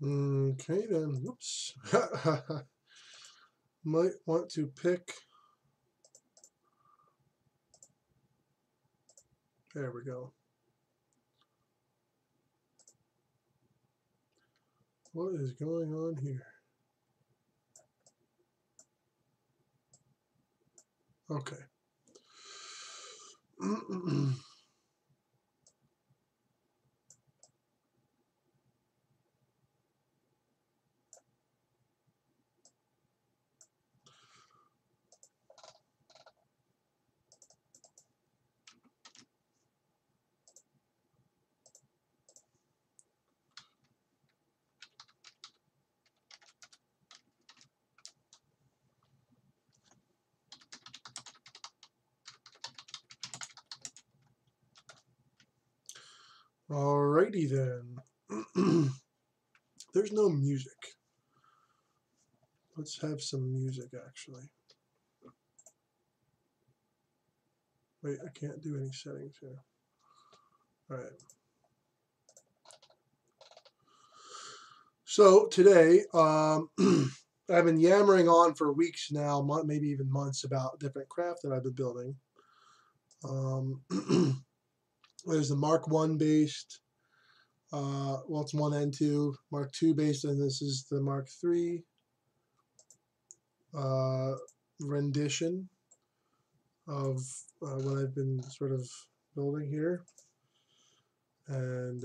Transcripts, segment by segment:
Okay then, whoops. Might want to pick, there we go. What is going on here? Okay. Alrighty then. There's no music. Let's have some music actually. Wait, I can't do any settings here. Alright. So today, I've been yammering on for weeks now, maybe even months, about different craft that I've been building. There's the Mark 1 based, well, it's 1 and 2, Mark 2 based, and this is the Mark 3 rendition of what I've been sort of building here. And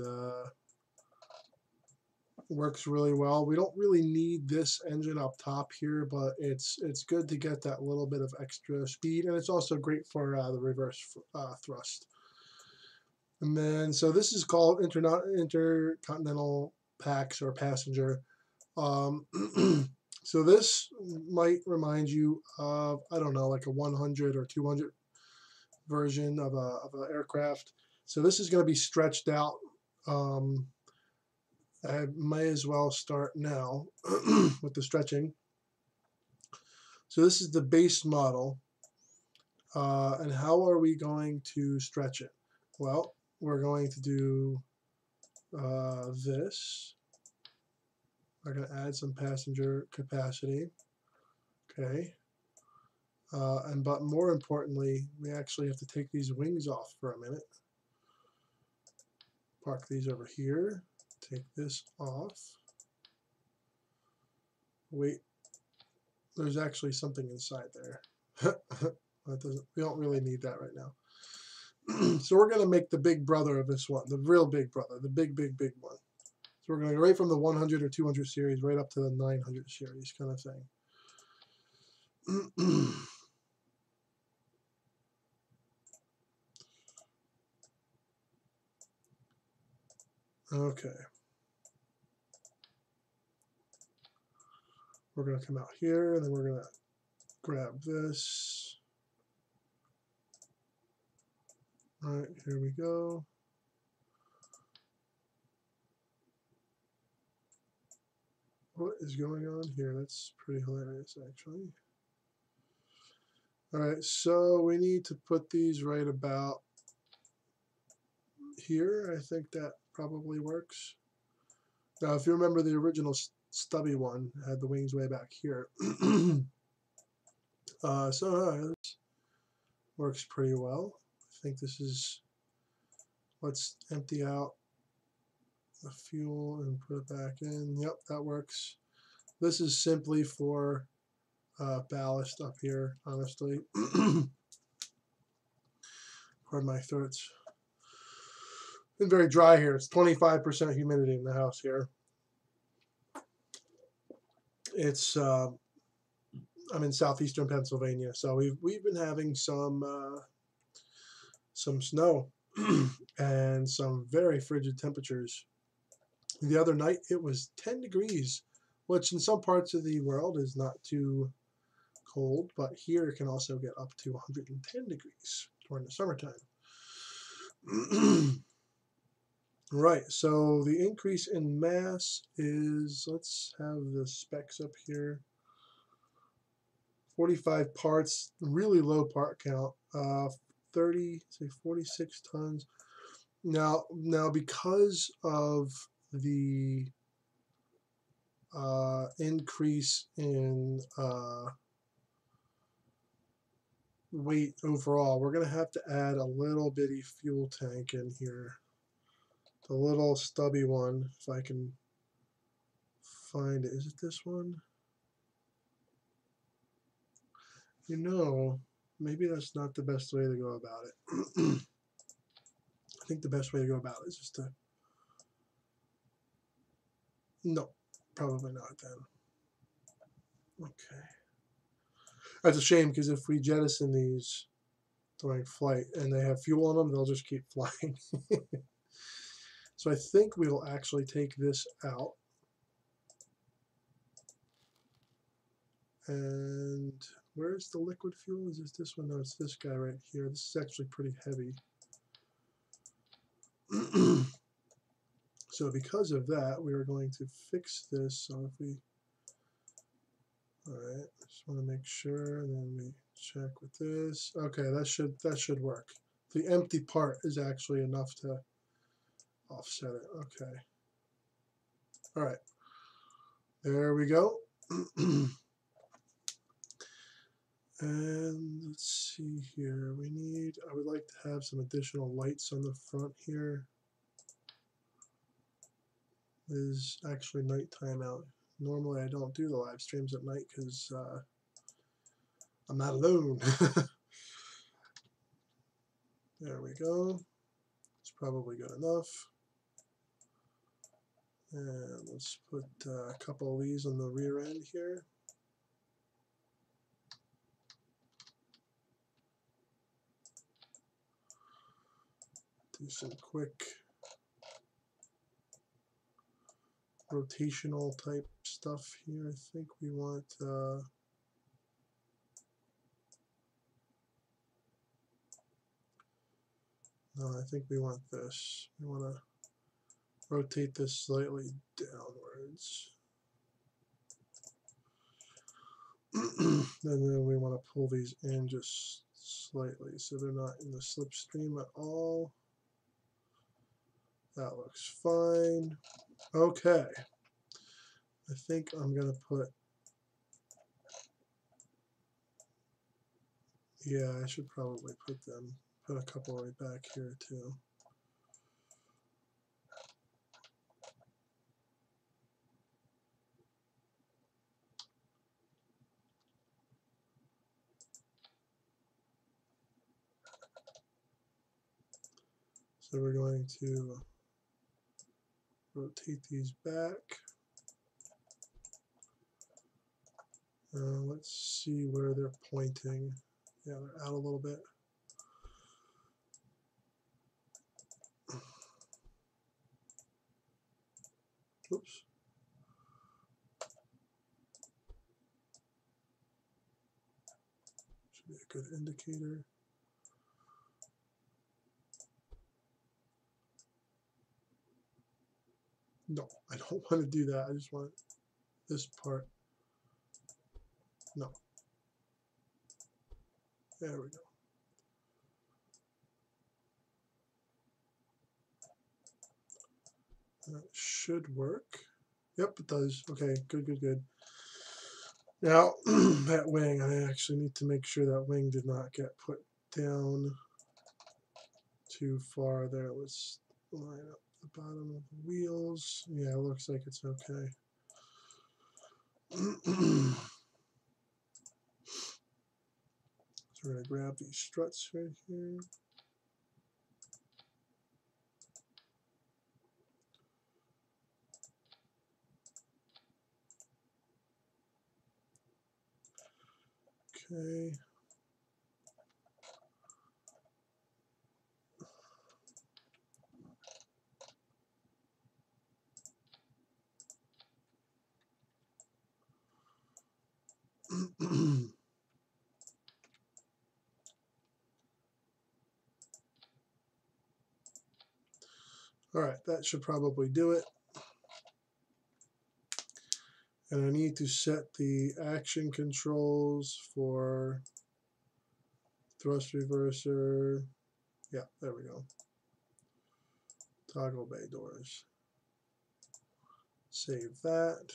works really well. We don't really need this engine up top here, but it's good to get that little bit of extra speed, and it's also great for the reverse thrust. And then, so this is called intercontinental pax or passenger. So this might remind you of, I don't know, like a 100 or 200 version of an aircraft. So this is going to be stretched out. I may as well start now with the stretching. So this is the base model. And how are we going to stretch it? Well, we're going to do this. We're going to add some passenger capacity. Okay. But more importantly, we actually have to take these wings off for a minute. Park these over here. Take this off. Wait, there's actually something inside there. We don't really need that right now. So we're going to make the big brother of this one, the real big brother, the big one. So we're going to go right from the 100 or 200 series right up to the 900 series kind of thing. Okay. We're going to come out here, and then we're going to grab this. All right, here we go. What is going on here? That's pretty hilarious, actually. All right, so we need to put these right about here. I think that probably works. Now, if you remember, the original stubby one had the wings way back here. This works pretty well. I think this is, let's empty out the fuel and put it back in. Yep, that works. This is simply for ballast up here, honestly. Pardon my throats. Been very dry here. It's 25% humidity in the house here. It's I'm in southeastern Pennsylvania, so we've been having some snow and some very frigid temperatures. The other night it was 10 degrees, which in some parts of the world is not too cold, but here it can also get up to 110 degrees during the summertime. Right, so the increase in mass is, let's have the specs up here. 45 parts, really low part count. 46 tons. Now, because of the increase in weight overall, we're going to have to add a little bitty fuel tank in here. The little stubby one, if I can find it. Is it this one? You know, maybe that's not the best way to go about it. I think the best way to go about it is just to... No, probably not then. Okay. That's a shame, because if we jettison these during flight and they have fuel on them, they'll just keep flying. So I think we will actually take this out. And where's the liquid fuel? Is this one? No, it's this guy right here. This is actually pretty heavy. So because of that, we are going to fix this. So if we... Alright, just want to make sure, and then we check with this. Okay, that should work. The empty part is actually enough to offset it. Okay. Alright. There we go. And let's see here. I would like to have some additional lights on the front here. It is actually nighttime out. Normally I don't do the live streams at night because I'm not alone. There we go. It's probably good enough. And let's put a couple of these on the rear end here. Do some quick rotational type stuff here. I think we want no, I think we want this. We want to rotate this slightly downwards. And then we want to pull these in just slightly so they're not in the slipstream at all. That looks fine. Okay. I think I'm going to put... Yeah, I should probably put a couple right back here too. So we're going to rotate these back. Let's see where they're pointing. Yeah, they're out a little bit. Oops. Should be a good indicator. No, I don't want to do that. I just want this part. No. There we go. That should work. Yep, it does. Okay, good, good, good. Now, that wing, I actually need to make sure that wing did not get put down too far there. Let's line up the bottom of the wheels. Yeah, it looks like it's okay. So we're going to grab these struts right here. Okay. All right, that should probably do it. And I need to set the action controls for thrust reverser. Yeah, there we go. Toggle bay doors. Save that.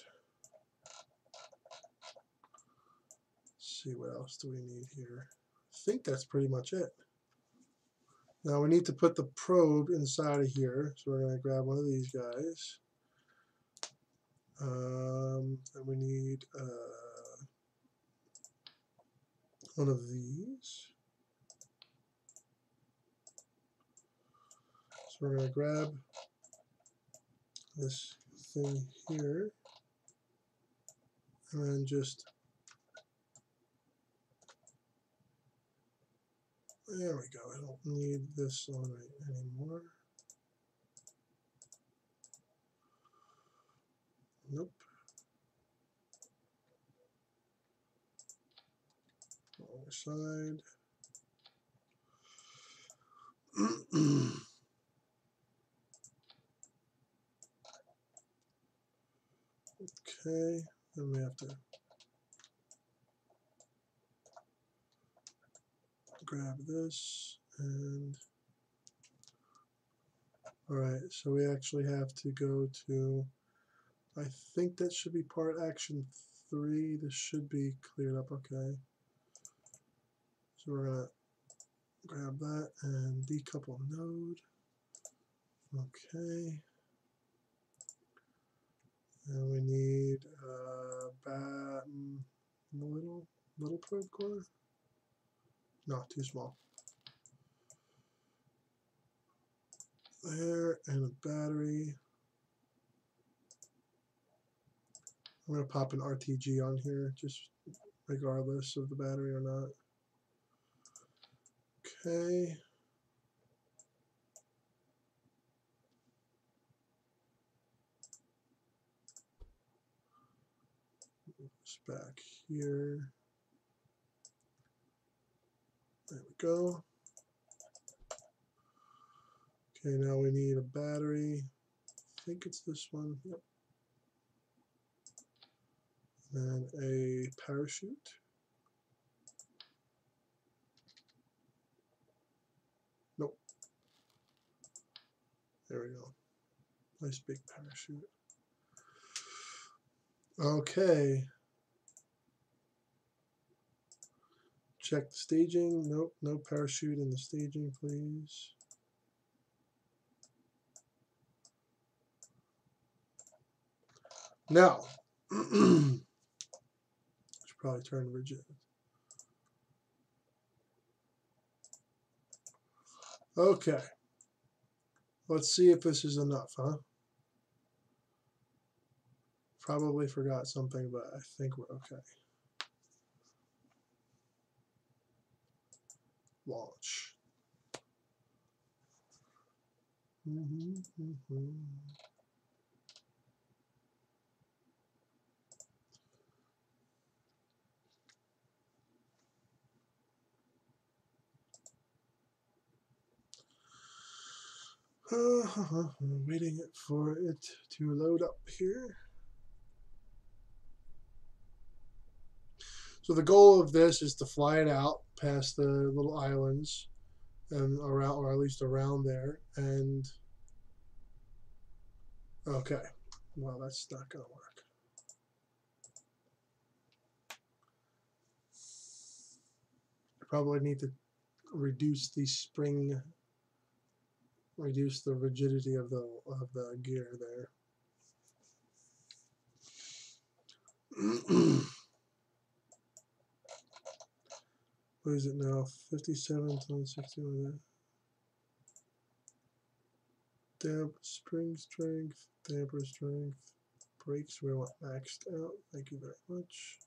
see, what else do we need here? I think that's pretty much it. Now we need to put the probe inside of here, so we're going to grab one of these guys. And we need one of these. So we're going to grab this thing here and then just, there we go. I don't need this on it anymore. Nope. Other side. Okay, then we have to grab this and alright, so we actually have to go to, I think that should be part action 3. This should be cleared up, okay. So we're gonna grab that and decouple node. Okay. And we need little probe core. No, too small. There, and a battery. I'm going to pop an RTG on here, just regardless of the battery or not. Okay. Move this back here. There we go. Okay, now we need a battery. I think it's this one. Yep. And a parachute. Nope. There we go. Nice big parachute. Okay. Check the staging. Nope, no parachute in the staging, please. Now, should probably turn rigid. Okay. Let's see if this is enough, huh? Probably forgot something, but I think we're okay. Launch. Waiting for it to load up here. So the goal of this is to fly it out past the little islands and around, or at least around there. And okay, well, that's not going to work. Probably need to reduce the spring, reduce the rigidity of the gear there. What is it now? 57 times 61. Damp spring strength, damper strength, brakes we want maxed out. Thank you very much.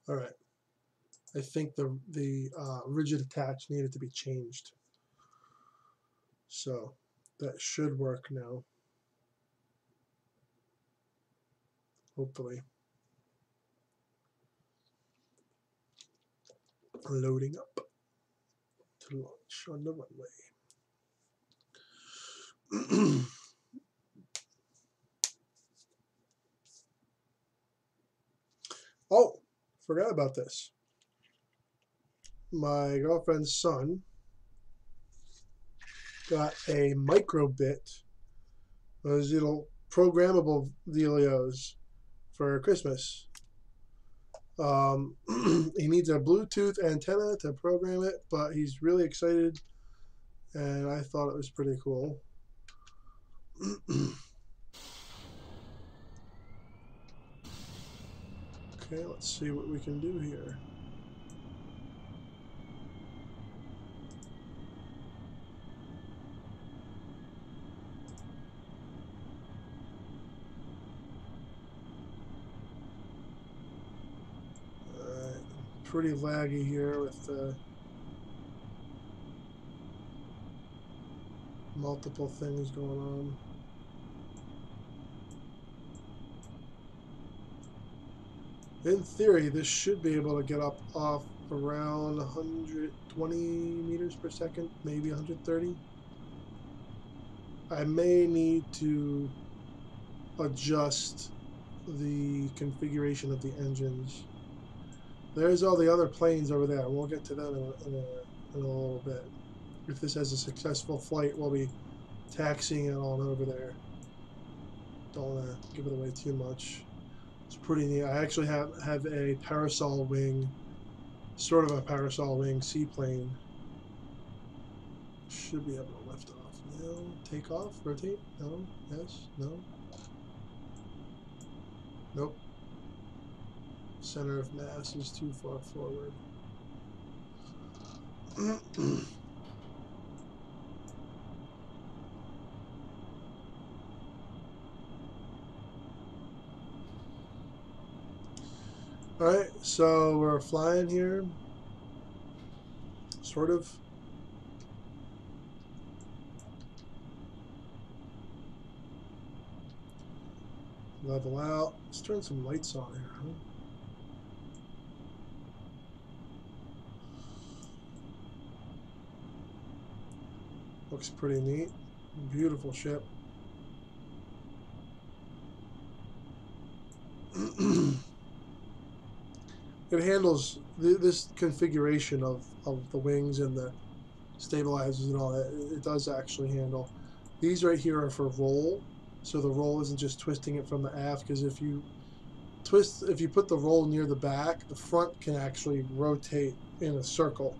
All right. I think the rigid attach needed to be changed. So that should work now. Hopefully. Loading up to launch on the runway. Oh, forgot about this. My girlfriend's son got a microbit, those little programmable dealios for Christmas. He needs a Bluetooth antenna to program it, but he's really excited, and I thought it was pretty cool. Okay, let's see what we can do here. Pretty laggy here with multiple things going on. In theory, this should be able to get up off around 120 meters per second, maybe 130. I may need to adjust the configuration of the engines. There's all the other planes over there. We'll get to them in a little bit. If this has a successful flight, we'll be taxiing it on over there. Don't want to give it away too much. It's pretty neat. I actually have a parasol wing, sort of a parasol wing seaplane. Should be able to lift off. No, take off, rotate. No, yes, no. Nope. Center of mass is too far forward. Alright, so we're flying here. Sort of. Level out. Let's turn some lights on here, huh? Looks pretty neat. Beautiful ship. It handles this configuration of the wings and the stabilizers and all that. It does actually handle. These right here are for roll, so the roll isn't just twisting it from the aft, because if you put the roll near the back, the front can actually rotate in a circle.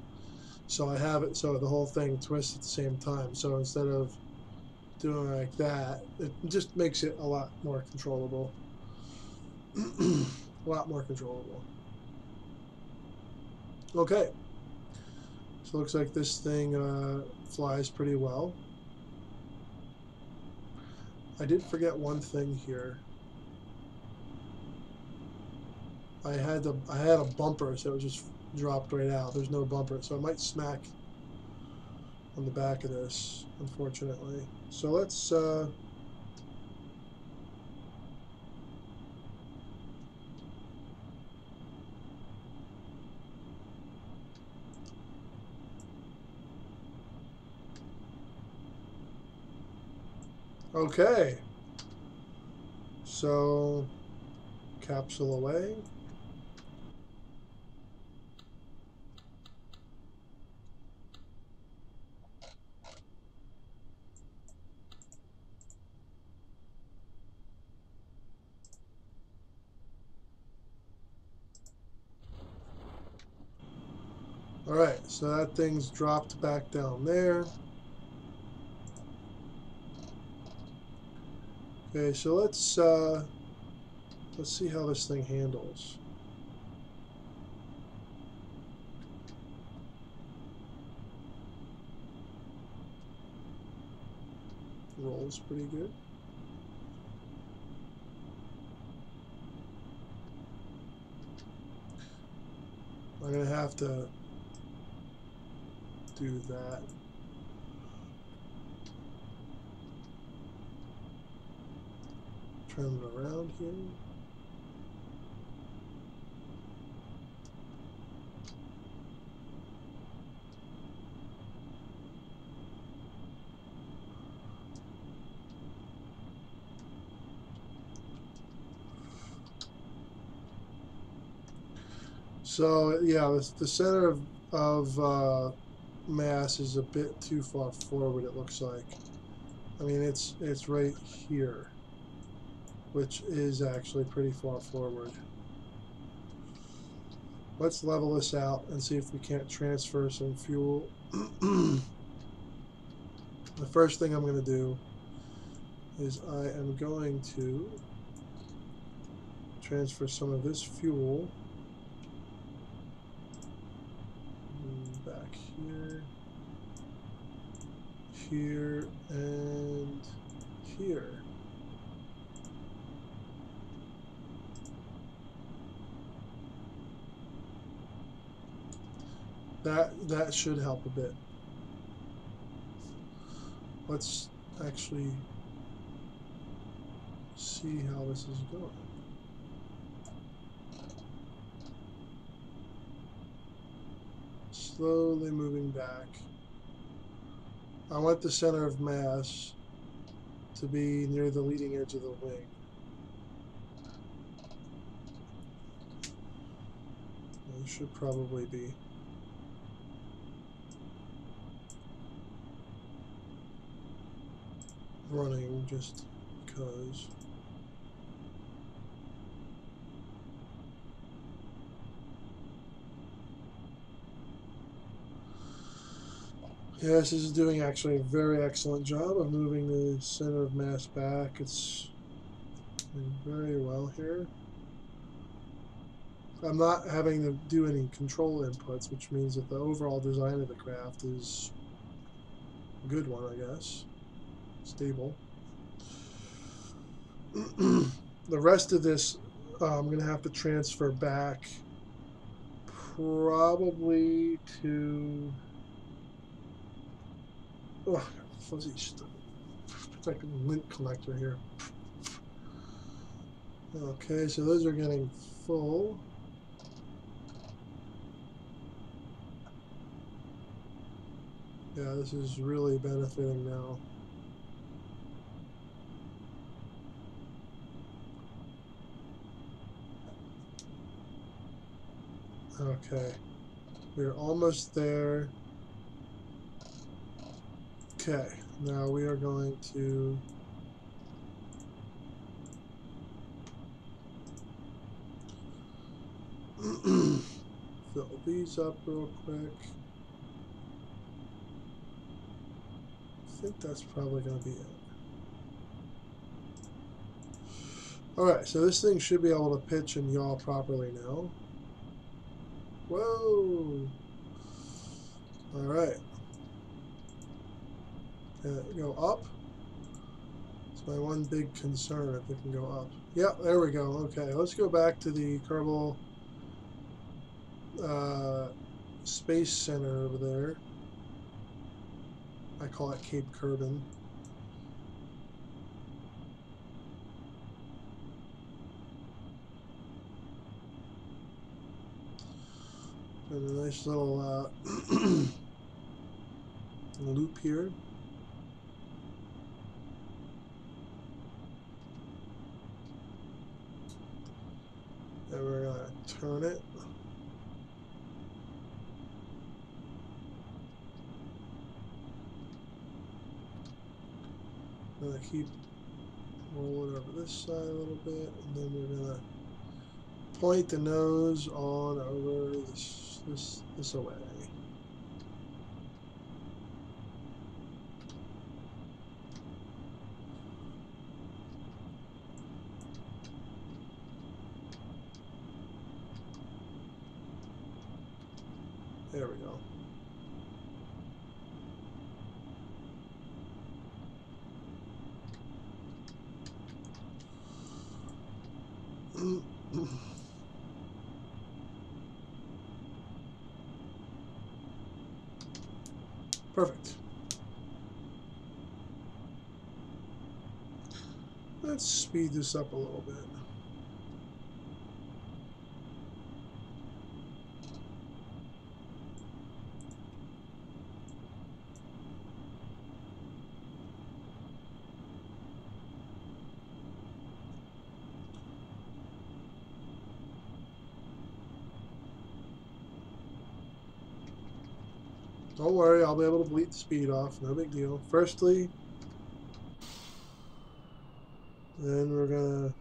So I have it so the whole thing twists at the same time. So instead of doing it like that, it just makes it a lot more controllable. A lot more controllable. Okay. So it looks like this thing flies pretty well. I did forget one thing here. I had a bumper, so it just dropped right out. There's no bumper, so I might smack on the back of this, unfortunately. So let's okay. So capsule away. Alright, so that thing's dropped back down there. Okay, so let's see how this thing handles. Rolls pretty good. I'm gonna have to do that. Turn it around here. So yeah, the center of mass is a bit too far forward, it looks like. I mean, it's right here, which is actually pretty far forward. Let's level this out and see if we can't transfer some fuel. The first thing I'm going to do is I am going to transfer some of this fuel back here, here, and here. That should help a bit. Let's actually see how this is going. Slowly moving back. I want the center of mass to be near the leading edge of the wing. It should probably be. Running just because. Yeah, this is doing actually a very excellent job of moving the center of mass back. It's doing very well here. I'm not having to do any control inputs, which means that the overall design of the craft is a good one, I guess. Stable. The rest of this, I'm going to have to transfer back probably to... Oh, fuzzy stuff. It's like a lint collector here. Okay, so those are getting full. Yeah, this is really benefiting now. Okay, we're almost there. Okay, now we are going to fill these up real quick. I think that's probably going to be it. Alright, so this thing should be able to pitch and yaw properly now. Whoa! Alright. Can it go up? It's my one big concern if it can go up. Yeah, there we go. Okay, let's go back to the Kerbal Space Center over there. I call it Cape Kerbin. And a nice little loop here. And we're going to turn it. I'm going to keep rolling over this side a little bit, and then we're going to point the nose on over this away. There we go. Perfect. Let's speed this up a little bit. Don't worry, I'll be able to bleed the speed off. No big deal. Firstly, then we're gonna...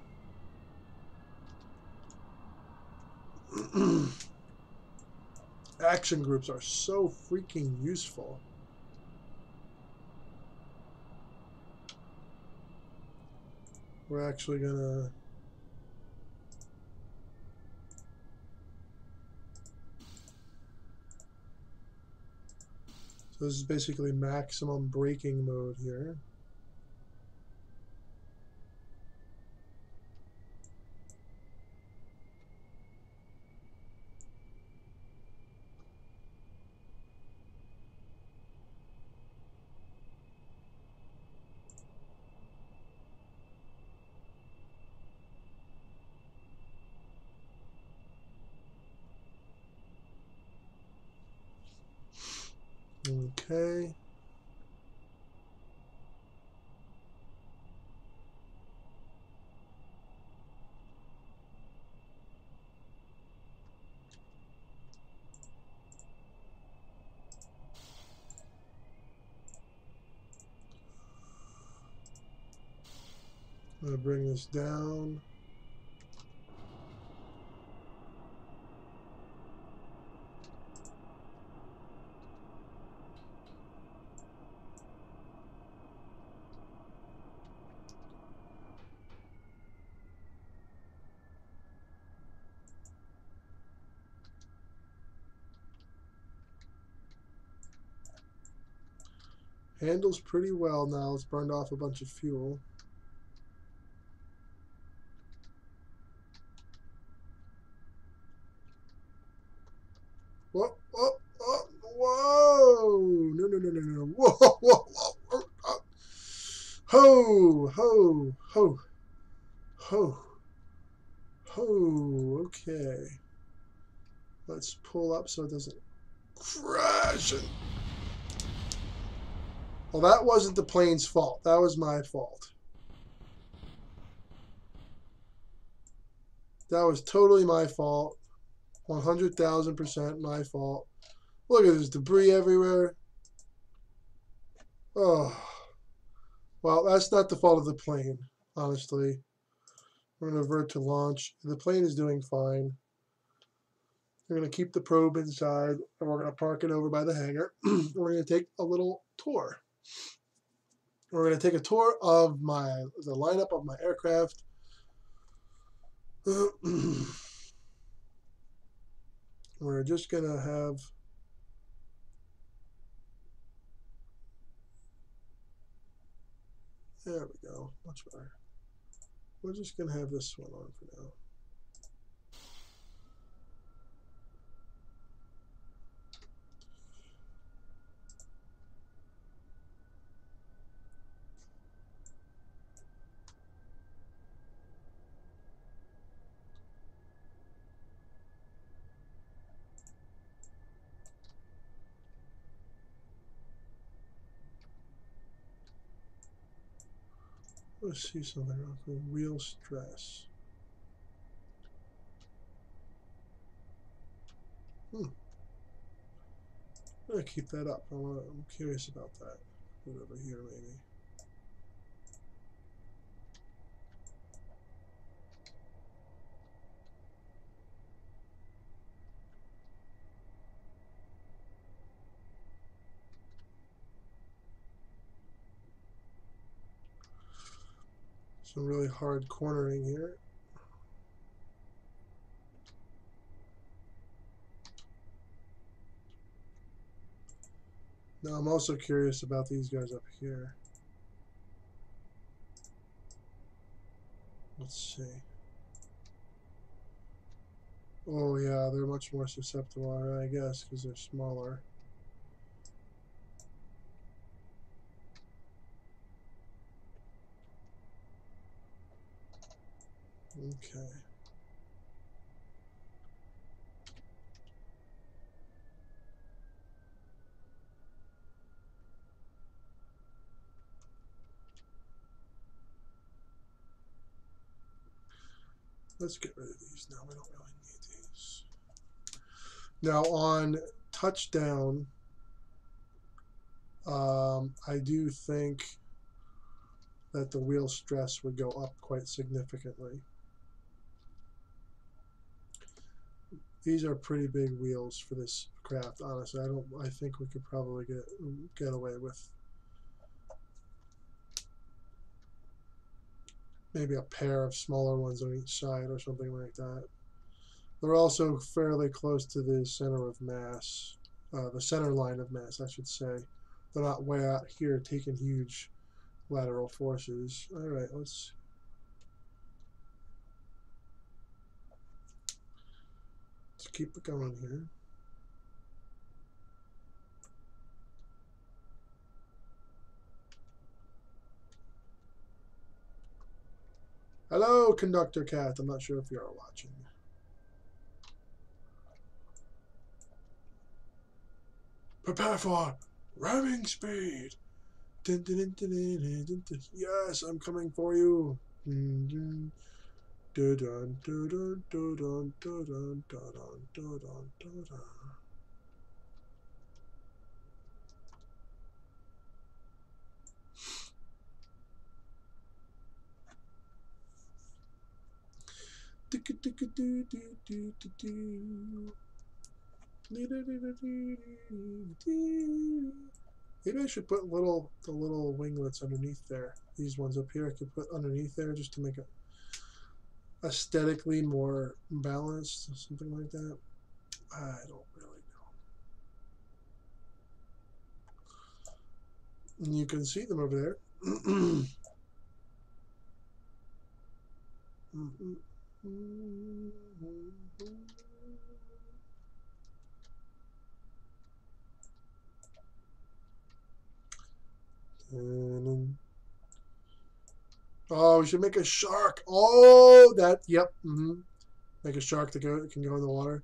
Action groups are so freaking useful. We're actually gonna... So this is basically maximum braking mode here. Okay. I'm gonna bring this down. Handles pretty well now. It's burned off a bunch of fuel. Whoa, whoa, whoa, whoa! No, no, no, no, no. Whoa, whoa, whoa. Ho, ho, ho, ho, ho. Okay. Let's pull up so it doesn't crash. Well, that wasn't the plane's fault. That was my fault. That was totally my fault. 100,000% my fault. Look at this debris everywhere. Oh. Well, that's not the fault of the plane, honestly. We're going to revert to launch. The plane is doing fine. We're going to keep the probe inside, and we're going to park it over by the hangar. We're going to take a little tour. We're going to take a tour of the lineup of my aircraft. We're just going to have... There we go. Much better. We're just going to have this one on for now. Let's see something real quick. Wheel stress. I'm going to keep that up. I'm curious about that. Put it over here, maybe. Some really hard cornering here. Now I'm also curious about these guys up here. Let's see. Oh yeah, they're much more susceptible, I guess, because they're smaller. Okay. Let's get rid of these now. We don't really need these. Now on touchdown, I do think that the wheel stress would go up quite significantly. These are pretty big wheels for this craft. Honestly, I think we could probably get away with maybe a pair of smaller ones on each side or something like that. They're also fairly close to the center of mass, the center line of mass, I should say. They're not way out here taking huge lateral forces. All right, let's keep it going here. Hello, Conductor Cat. I'm not sure if you're watching. Prepare for ramming speed. Yes, I'm coming for you. Maybe I should put the little winglets underneath there. These ones up here I could put underneath there just to make it aesthetically more balanced, something like that. I don't really know. And you can see them over there. Oh, we should make a shark. Oh, yep. Make a shark that can go in the water.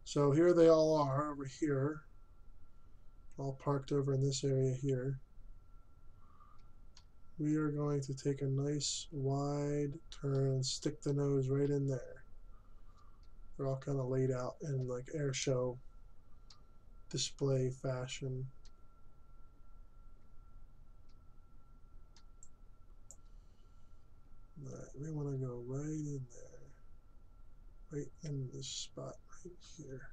So here they all are over here, all parked over in this area here. We are going to take a nice wide turn and stick the nose right in there. They're all kind of laid out in like air show display fashion. Right, we want to go right in there, right in this spot right here.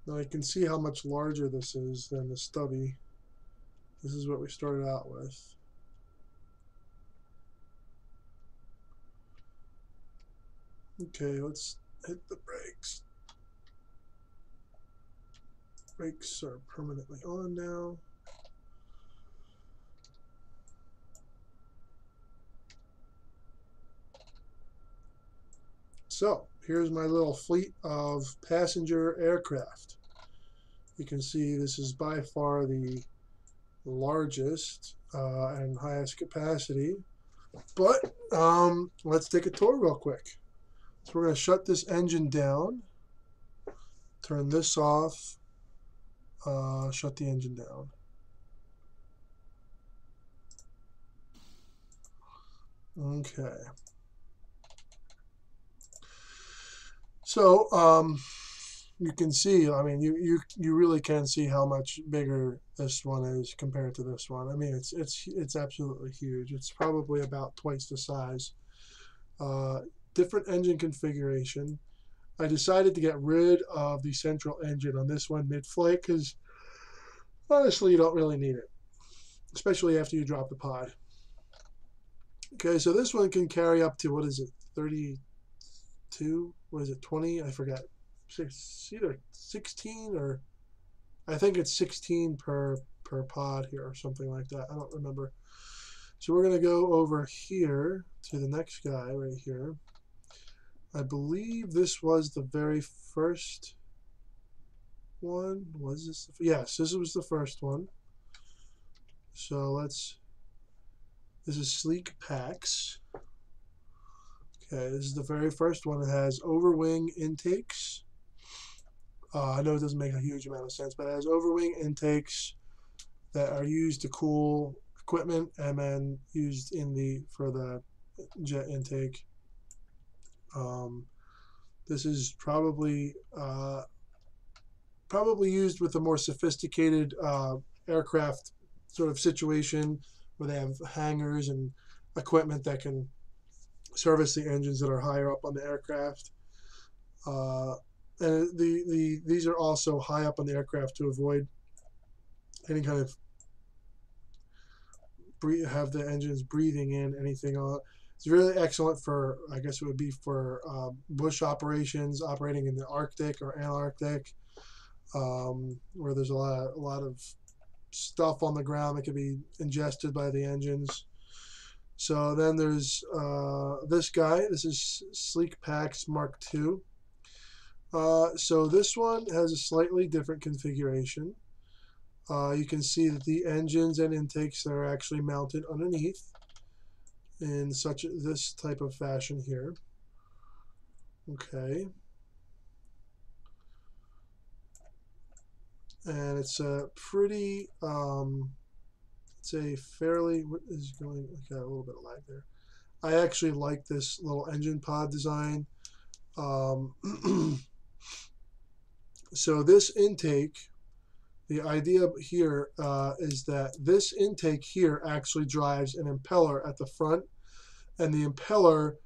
Now you can see how much larger this is than the stubby. This is what we started out with. Okay, let's hit the brakes. Brakes are permanently on now. So here's my little fleet of passenger aircraft. You can see this is by far the largest and highest capacity. But let's take a tour real quick. So we're going to shut this engine down, turn this off, shut the engine down. Okay. So you can see, I mean, you really can see how much bigger this one is compared to this one. I mean, it's absolutely huge. It's probably about twice the size. Different engine configuration. I decided to get rid of the central engine on this one mid-flight because honestly, you don't really need it, especially after you drop the pod. Okay, so this one can carry up to, what is it, 32? What is it, 20? I forget. It's either 16 or I think it's 16 per pod here or something like that. I don't remember. So we're going to go over here to the next guy right here. I believe this was the very first one. Was this? Yes, this was the first one. So this is Sleek Packs. Okay, this is the very first one. It has overwing intakes. I know it doesn't make a huge amount of sense, but it has overwing intakes that are used to cool equipment and then used for the jet intake. This is probably used with a more sophisticated aircraft sort of situation where they have hangars and equipment that can service the engines that are higher up on the aircraft. And these are also high up on the aircraft to avoid any kind of have the engines breathing in anything on. It's really excellent for, I guess it would be for bush operations, operating in the Arctic or Antarctic, where there's a lot of stuff on the ground that can be ingested by the engines. So then there's this guy. This is SleekPax Mark II. So this one has a slightly different configuration. You can see that the engines and intakes are actually mounted underneath in this type of fashion here. Okay. And it's a pretty, it's a fairly, what is going, okay, a little bit of lag there. I actually like this little engine pod design. So this intake, the idea here is that this intake here actually drives an impeller at the front, and the impeller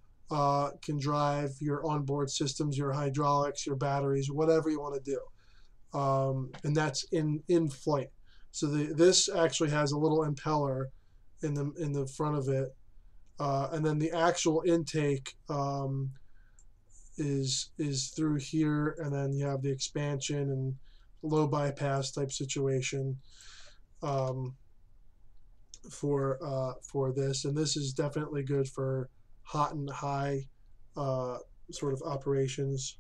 can drive your onboard systems, your hydraulics, your batteries, whatever you want to do. And that's in flight. So this actually has a little impeller in the front of it, and then the actual intake is through here, and then you have the expansion and low bypass type situation for this, and this is definitely good for hot and high sort of operations.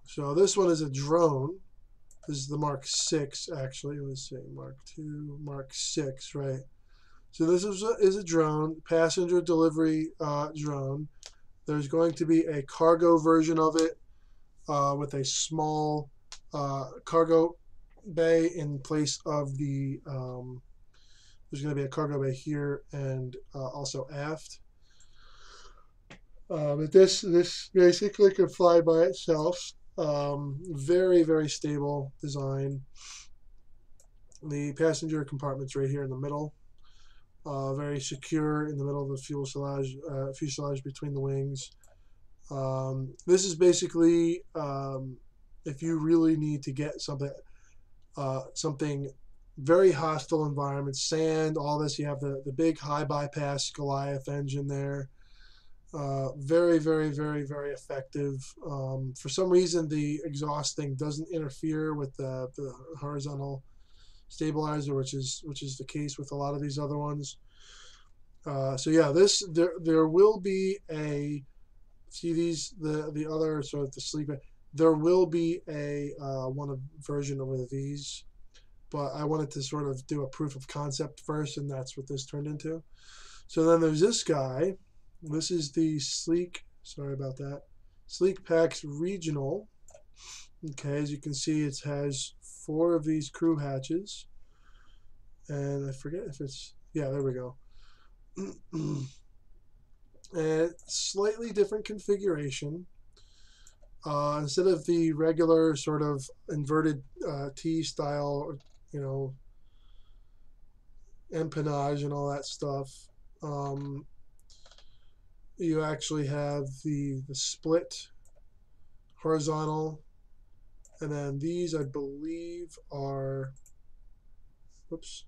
So this one is a drone. This is the Mark 6 actually. Let's see, Mark 2, Mark 6, right? So this is a drone, passenger delivery drone. There's going to be a cargo version of it with a small cargo bay in place of the, there's going to be a cargo bay here and also aft. But this basically can fly by itself. Very, very stable design. The passenger compartment's right here in the middle. Very secure in the middle of the fuselage between the wings. This is basically if you really need to get something very hostile environment, sand, all this. You have the big high bypass Goliath engine there. Very, very, very, very effective. For some reason, the exhaust thing doesn't interfere with the horizontal stabilizer, which is the case with a lot of these other ones. So yeah, there will be a, see these the other sort of the sleep. There will be a version of these, but I wanted to sort of do a proof of concept first, and that's what this turned into. So then there's this guy. This is the SleekPax Regional. Okay, as you can see, it has 4 of these crew hatches, and I forget if it's, yeah, there we go. And slightly different configuration. Instead of the regular sort of inverted T style, you know, empennage and all that stuff, you actually have the split horizontal, and then these I believe are, whoops,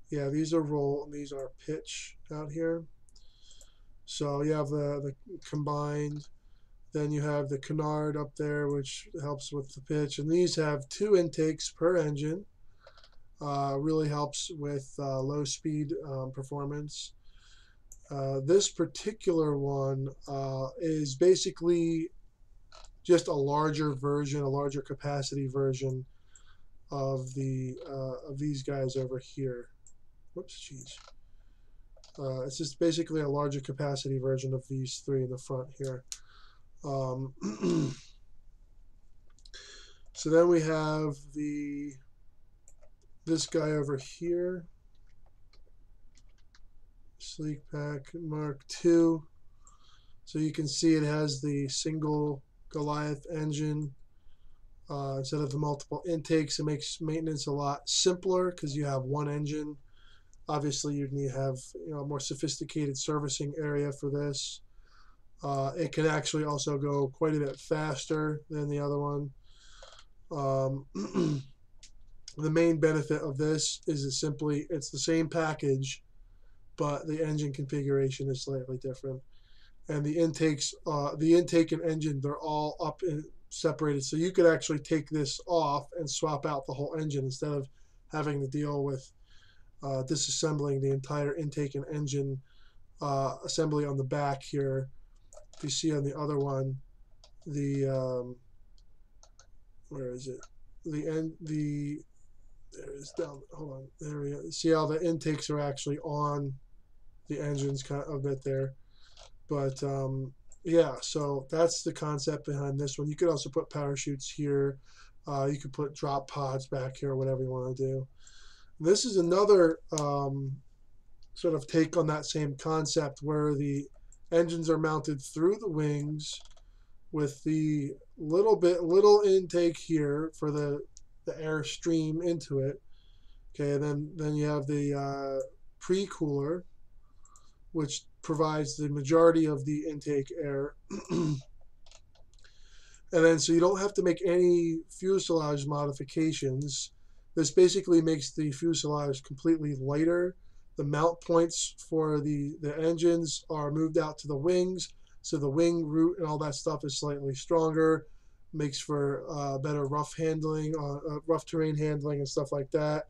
yeah, these are roll and these are pitch out here. So you have the combined, then you have the canard up there, which helps with the pitch, and these have 2 intakes per engine. Really helps with low speed performance. This particular one is basically just a larger version, a larger capacity version of these guys over here. Whoops, jeez. It's just basically a larger capacity version of these 3 in the front here. So then we have the this guy over here, Sleekpak Mark II. So you can see it has the single Goliath engine instead of the multiple intakes. It makes maintenance a lot simpler because you have one engine. Obviously, you'd need to have a more sophisticated servicing area for this. It can actually also go quite a bit faster than the other one. The main benefit of this is simply it's the same package, but the engine configuration is slightly different. And the intakes, the intake and engine, they're all up and separated. So you could actually take this off and swap out the whole engine instead of having to deal with disassembling the entire intake and engine assembly on the back here. If you see on the other one, the where is it? There's down. Hold on, there we go. See how the intakes are actually on the engines kind of a bit there. But yeah, so that's the concept behind this one. You could also put parachutes here. You could put drop pods back here, whatever you want to do. This is another sort of take on that same concept where the engines are mounted through the wings with the little intake here for the air stream into it. Okay, then you have the pre-cooler, which provides the majority of the intake air. And then so you don't have to make any fuselage modifications. This basically makes the fuselage completely lighter. The mount points for the engines are moved out to the wings, so the wing root and all that stuff is slightly stronger, makes for better rough handling, rough terrain handling and stuff like that.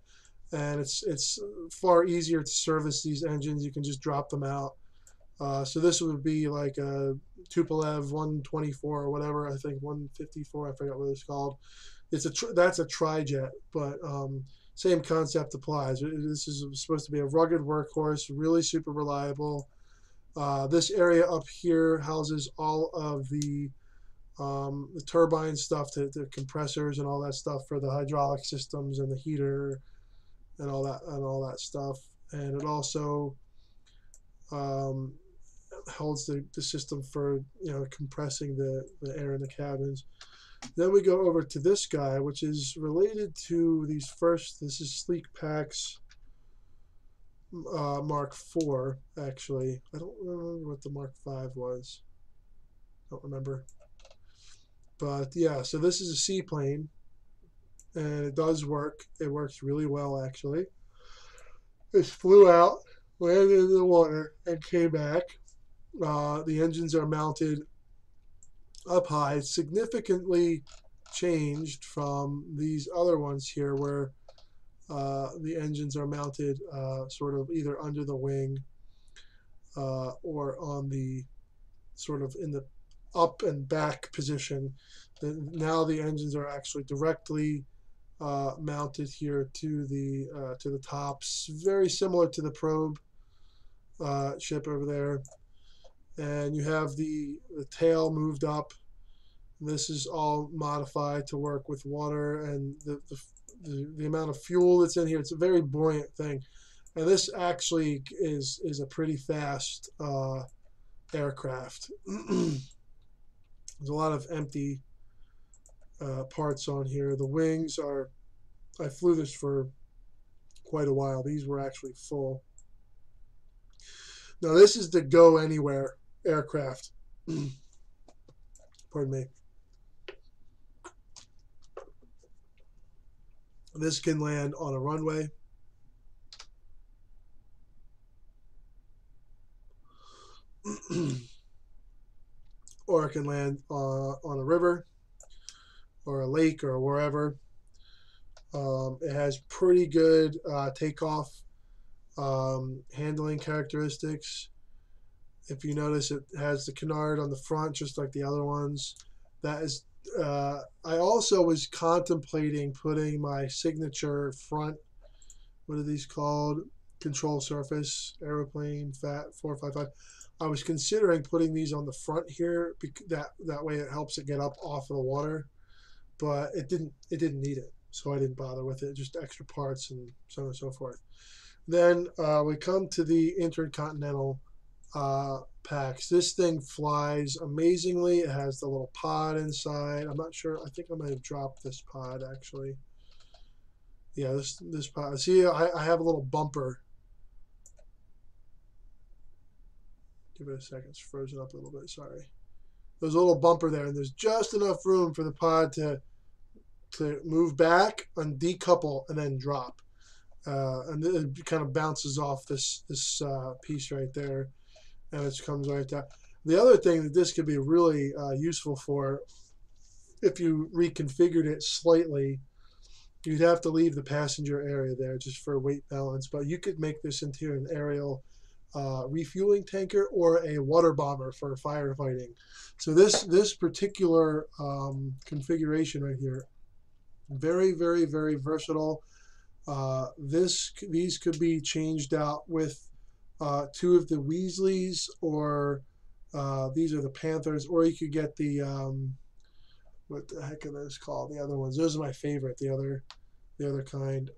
And it's far easier to service these engines. You can just drop them out. So this would be like a Tupolev 124 or whatever, I think 154, I forgot what it's called. That's a tri-jet, but same concept applies. This is supposed to be a rugged workhorse, really super reliable. This area up here houses all of the turbine stuff, the compressors and all that stuff for the hydraulic systems and the heater and all that stuff. And it also holds the system for compressing the air in the cabins. Then we go over to this guy, which is related to these first. This is Sleekpak's Mark IV, actually. I don't remember what the Mark V was. Don't remember. But yeah, so this is a seaplane, and it does work. It works really well, actually. It flew out, landed in the water, and came back. The engines are mounted up high, significantly changed from these other ones here where the engines are mounted sort of either under the wing or on the sort of in the up and back position. Now the engines are actually directly mounted here to the tops, very similar to the probe ship over there. And you have the tail moved up. This is all modified to work with water and the amount of fuel that's in here. It's a very buoyant thing, and this actually is a pretty fast aircraft. There's a lot of empty parts on here. The wings are. I flew this for quite a while. These were actually full. Now this is the go anywhere aircraft. Pardon me. This can land on a runway. Or it can land on a river or a lake or wherever. It has pretty good takeoff handling characteristics. If you notice, it has the canard on the front just like the other ones. That is I also was contemplating putting my signature front, what are these called, control surface aeroplane FAT 455. I was considering putting these on the front here, that way it helps it get up off of the water, but it didn't need it. so I didn't bother with it. Just extra parts and so on and so forth. Then we come to the Intercontinental packs. This thing flies amazingly. It has the little pod inside. I'm not sure. I think I might have dropped this pod actually. Yeah, this pod. See, I have a little bumper. Give it a second. It's frozen up a little bit. Sorry. There's a little bumper there, and there's just enough room for the pod to move back and decouple and then drop. And it kind of bounces off this piece right there, and it comes right down. The other thing that this could be really useful for, if you reconfigured it slightly, you'd have to leave the passenger area there just for weight balance, but you could make this into an aerial refueling tanker or a water bomber for firefighting. So this particular configuration right here, very, very, very versatile. These could be changed out with two of the Weasleys, or these are the Panthers, or you could get the what the heck are those called? The other ones. Those are my favorite. The other kind.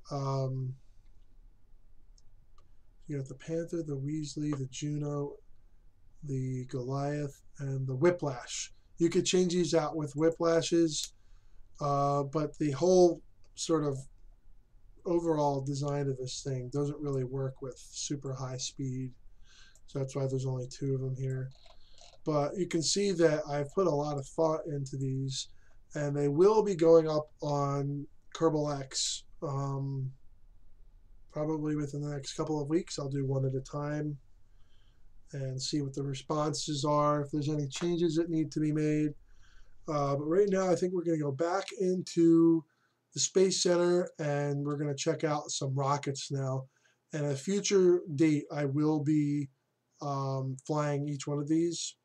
You got the Panther, the Weasley, the Juno, the Goliath, and the Whiplash. You could change these out with Whiplashes, but the whole sort of overall design of this thing doesn't really work with super high speed. So that's why there's only two of them here. But you can see that I've put a lot of thought into these, and they will be going up on Kerbal X probably within the next couple of weeks. I'll do one at a time and see what the responses are, if there's any changes that need to be made. But right now, I think we're going to go back into the Space Center, and we're going to check out some rockets now. And at a future date, I will be flying each one of these.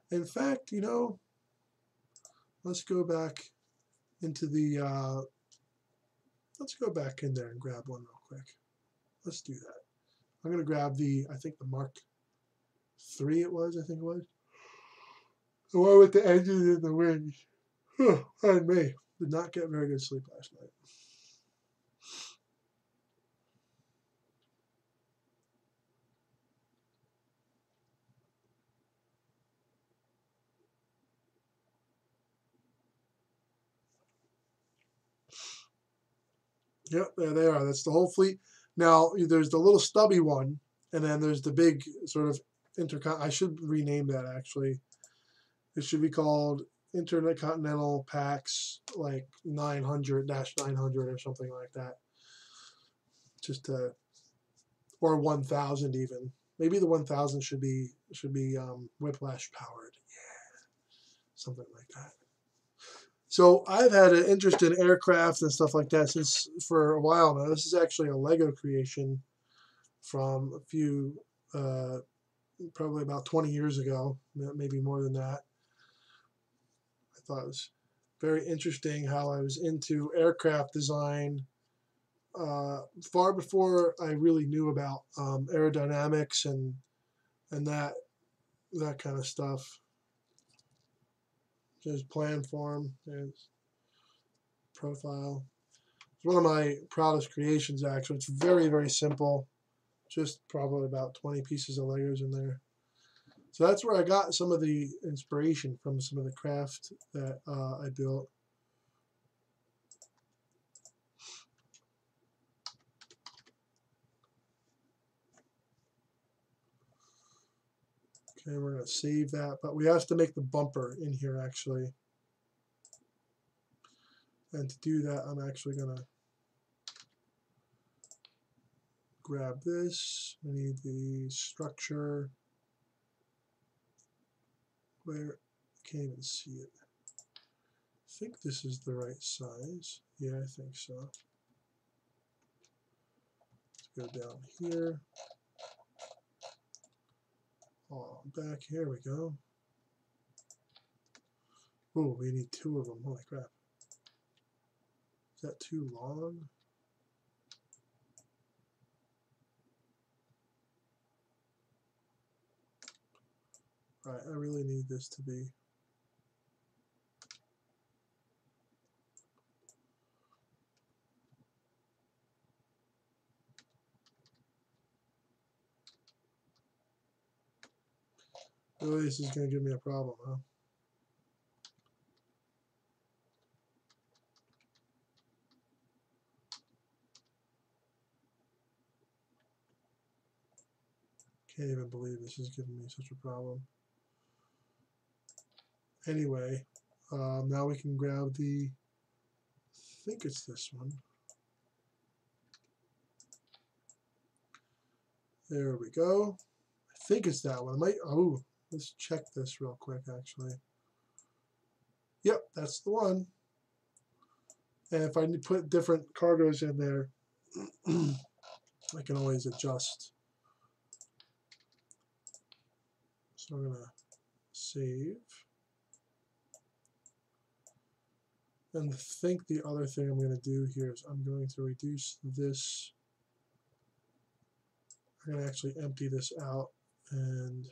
In fact, let's go back into the, let's go back in there and grab one real quick. Let's do that. I'm going to grab I think the Mark III it was, I think it was. The one with the engine and the wings. Pardon me. Did not get very good sleep last night. Yep, there they are. That's the whole fleet. Now, there's the little stubby one, and then there's the big sort of I should rename that, actually. It should be called Intercontinental Pax, like 900-900 or something like that. Just or 1000 even. Maybe the 1000 should be Whiplash powered. Yeah, something like that. So I've had an interest in aircraft and stuff like that since for a while now. This is actually a Lego creation from a few, probably about 20 years ago, maybe more than that. I thought it was very interesting how I was into aircraft design far before I really knew about aerodynamics and that kind of stuff. There's plan form, there's profile. It's one of my proudest creations, actually. It's very, very simple. Just probably about 20 pieces of Legos in there. So that's where I got some of the inspiration from, some of the craft that I built. Okay, we're going to save that, but we have to make the bumper in here, actually. And to do that, I'm actually going to grab this. We need the structure. Where? I can't even see it. I think this is the right size. Yeah, I think so. Let's go down here. Oh, back here we go. Oh, we need two of them. Holy crap. Is that too long? All right, I really need this to be. Really, this is going to give me a problem, huh? Can't even believe this is giving me such a problem. Anyway, now we can grab the, I think it's this one. There we go. I think it's that one. Oh, let's check this real quick, actually. Yep, that's the one. And if I put different cargoes in there, I can always adjust. So I'm going to save. And I think the other thing I'm going to do here is I'm going to reduce this. I'm going to actually empty this out. And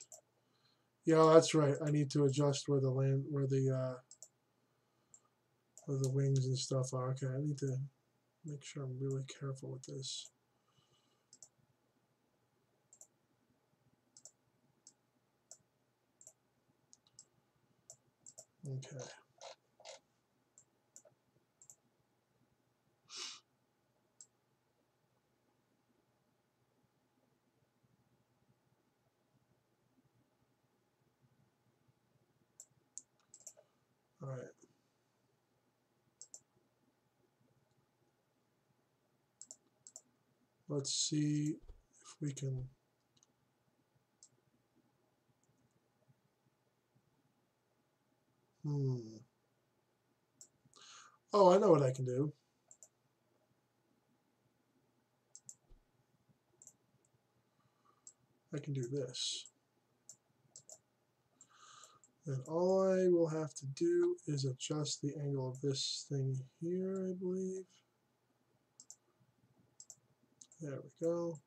yeah, that's right. I need to adjust where the wings and stuff are. Okay, I need to make sure I'm really careful with this. Okay. All right. Let's see if we can. Oh, I know what I can do. I can do this. And all I will have to do is adjust the angle of this thing here, I believe. There we go.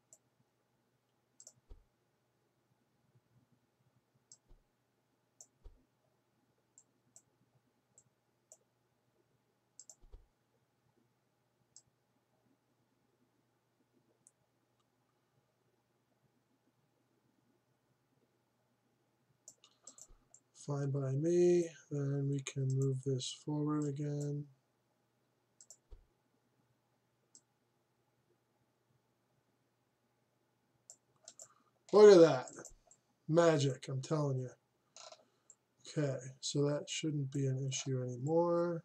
Fine by me. Then we can move this forward again. Look at that. Magic, I'm telling you. Okay, so that shouldn't be an issue anymore.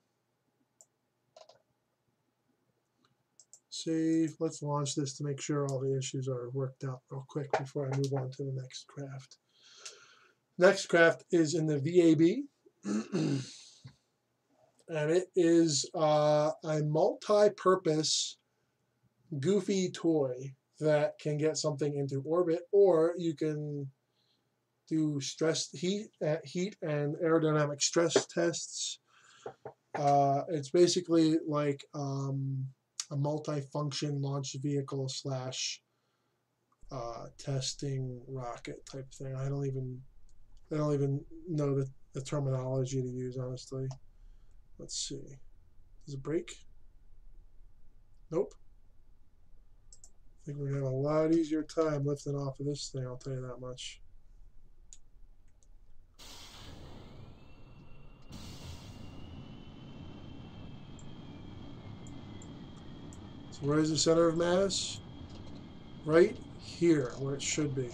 Save. Let's launch this to make sure all the issues are worked out real quick before I move on to the next craft. Next craft is in the VAB. And it is a multi-purpose goofy toy that can get something into orbit, or you can do heat and aerodynamic stress tests. It's basically like a multi-function launch vehicle slash testing rocket type thing. I don't even know the terminology to use, honestly. Let's see. Does it break? Nope. I think we're gonna have a lot easier time lifting off of this thing, I'll tell you that much. So where's the center of mass? Right here, where it should be.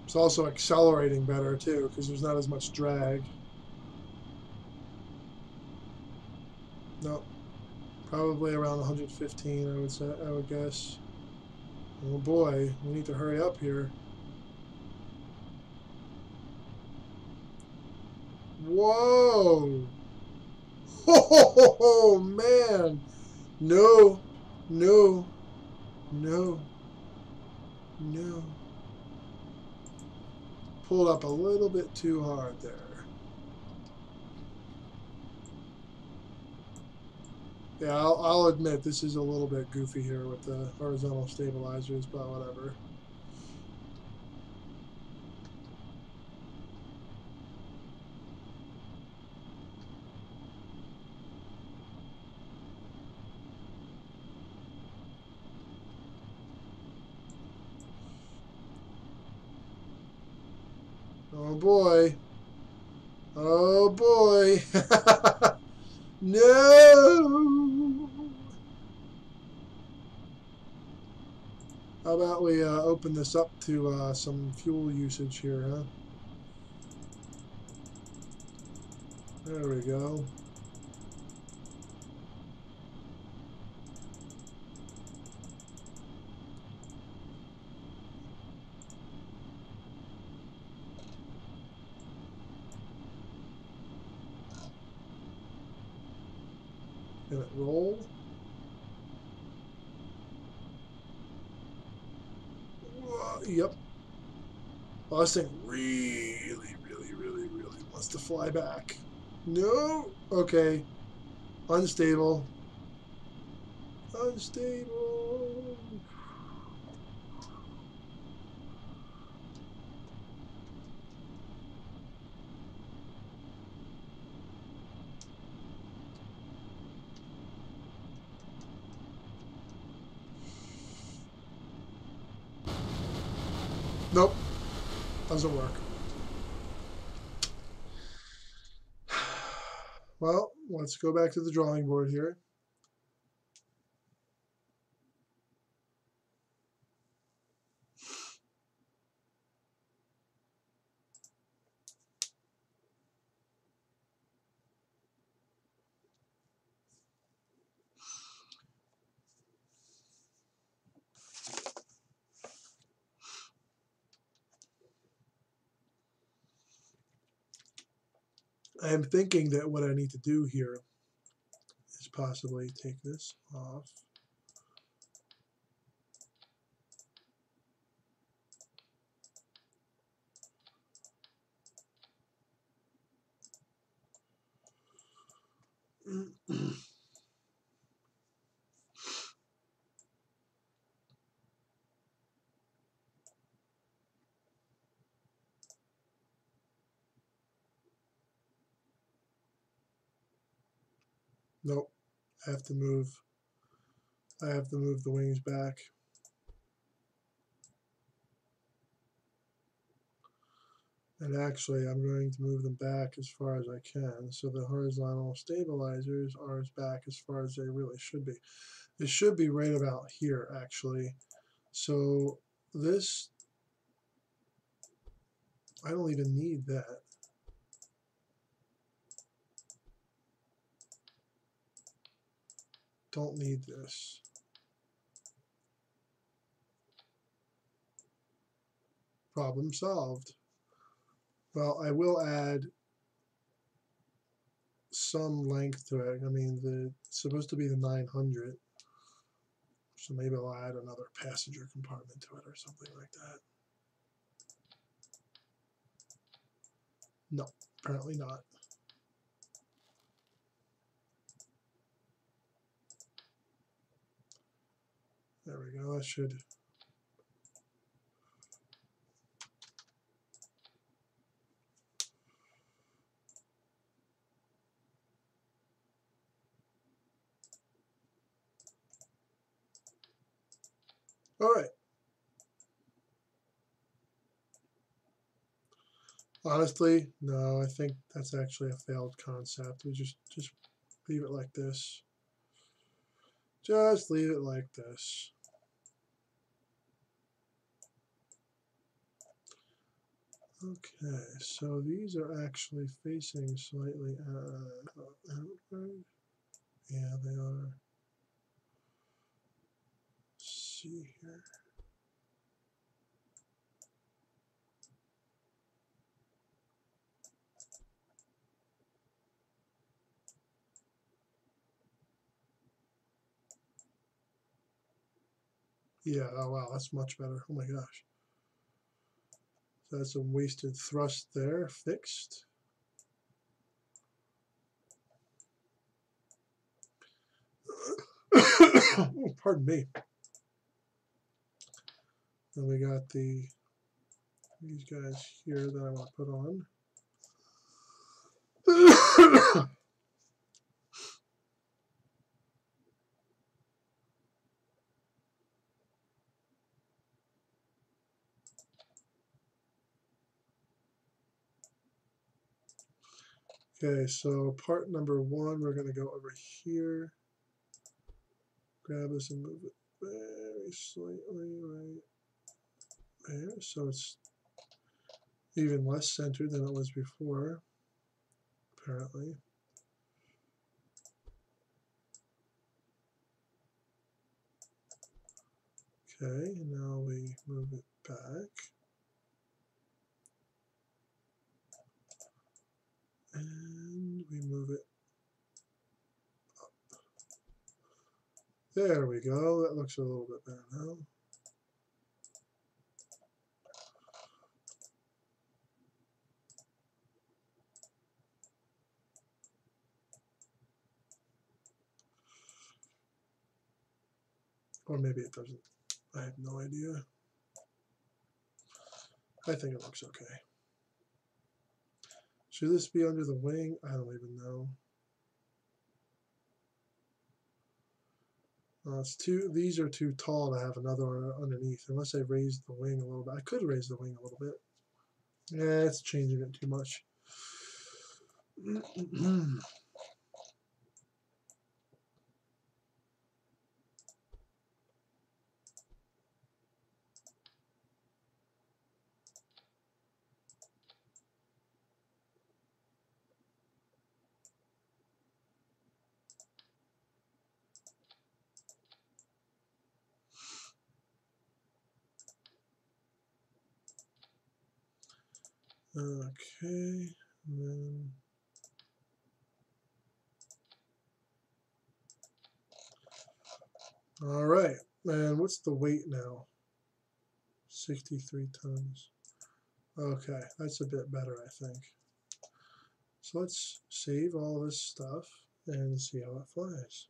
It's also accelerating better too, because there's not as much drag. No, probably around 115, I would say. I would guess. Oh boy, we need to hurry up here. Whoa! Oh man! No, no, no, no. Pulled up a little bit too hard there. Yeah, I'll admit this is a little bit goofy here with the horizontal stabilizers, but whatever. Oh boy. Oh boy. No. How about we open this up to some fuel usage here, huh? There we go. Can it roll? Yep. Oh, this thing really wants to fly back. No. Okay. Unstable. Unstable. Nope. Doesn't work. Well, let's go back to the drawing board here. I am thinking that what I need to do here is possibly take this off. Nope. I have to move the wings back. And actually, I'm going to move them back as far as I can, so the horizontal stabilizers are as back as far as they really should be. They should be right about here, actually. So this, I don't even need that. Don't need this. Problem solved. Well, I will add some length to it. I mean, it's supposed to be the 900. So maybe I'll add another passenger compartment to it or something like that. No, apparently not. There we go. That should. All right. Honestly, no, I think that's actually a failed concept. We just leave it like this. Just leave it like this. Okay, so these are actually facing slightly outward. Yeah, they are. Let's see here. Yeah, oh wow, that's much better. Oh my gosh. So that's some wasted thrust there, fixed. Oh, pardon me. Then we got these guys here that I want to put on. Okay, so part number 1, we're going to go over here, grab this and move it very slightly right there, so it's even less centered than it was before, apparently. Okay, now we move it back. And we move it up. There we go. That looks a little bit better now. Or maybe it doesn't. I have no idea. I think it looks okay. Should this be under the wing? I don't even know. It's too. These are too tall to have another one underneath. Unless I raise the wing a little bit. I could raise the wing a little bit. Yeah, it's changing it too much. Okay, and then all right. And what's the weight now? 63 tons. Okay, that's a bit better, I think. So let's save all this stuff and see how it flies.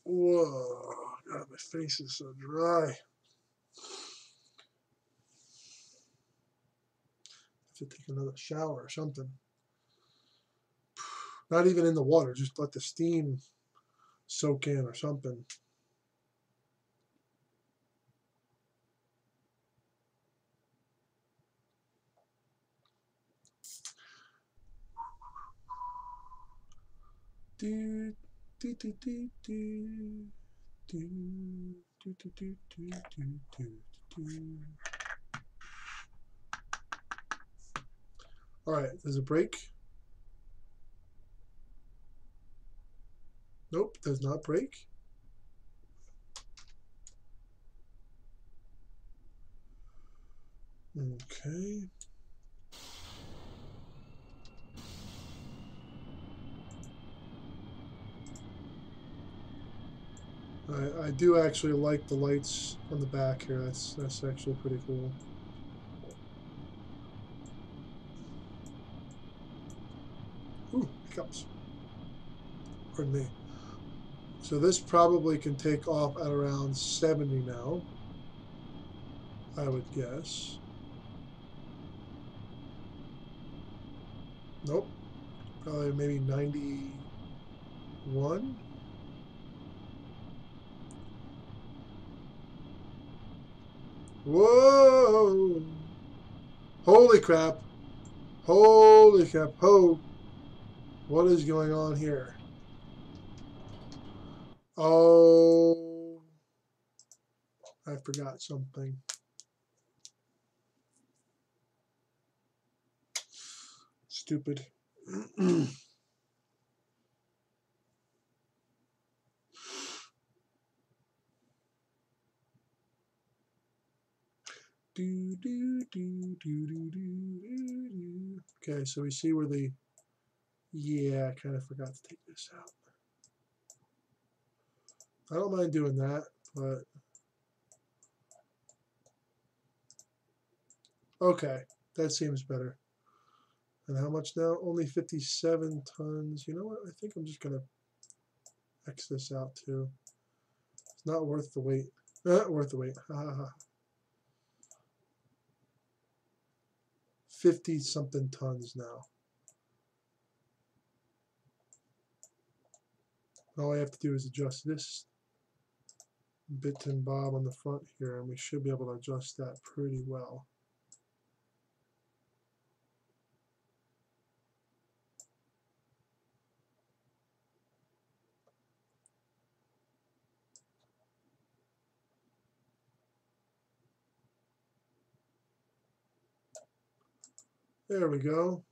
Whoa, God, my face is so dry. I have to take another shower or something. Not even in the water, just let the steam soak in or something. Do, do, do, do, do, do, do, do, do, do, do, do. All right, there's a break. Nope, does not break. Okay. I do actually like the lights on the back here. That's actually pretty cool. Ooh, hiccups. Pardon me. So this probably can take off at around 70 now, I would guess. Nope. Probably maybe 91. Whoa! Holy crap. Holy crap. Ho! What is going on here? Oh, I forgot something. Stupid. Do, do, do, do, do, do. Okay, so we see where the... Yeah, I kind of forgot to take this out. I don't mind doing that, but... Okay, that seems better. And how much now? Only 57 tons. You know what? I think I'm just going to X this out too. It's not worth the weight. Not worth the weight. 50 something tons now. All I have to do is adjust this bit and bob on the front here, and we should be able to adjust that pretty well. There we go.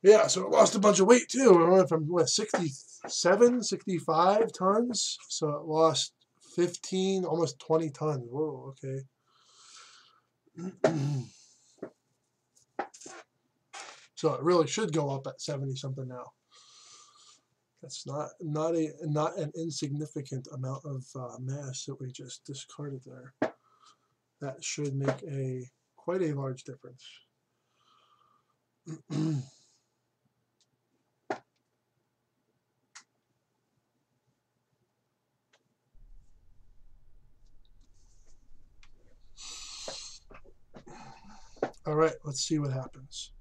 Yeah, so it lost a bunch of weight too. It went from what, 67, 65 tons. So it lost 15, almost 20 tons. Whoa, okay. So it really should go up at 70 something now. That's not an insignificant amount of mass that we just discarded there. That should make quite a large difference. All right, let's see what happens.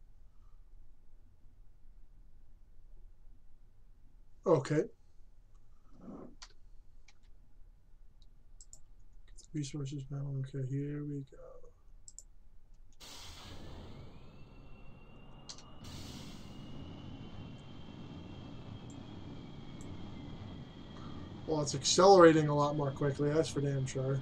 Okay. Resources panel. Okay, here we go. Well, it's accelerating a lot more quickly, that's for damn sure.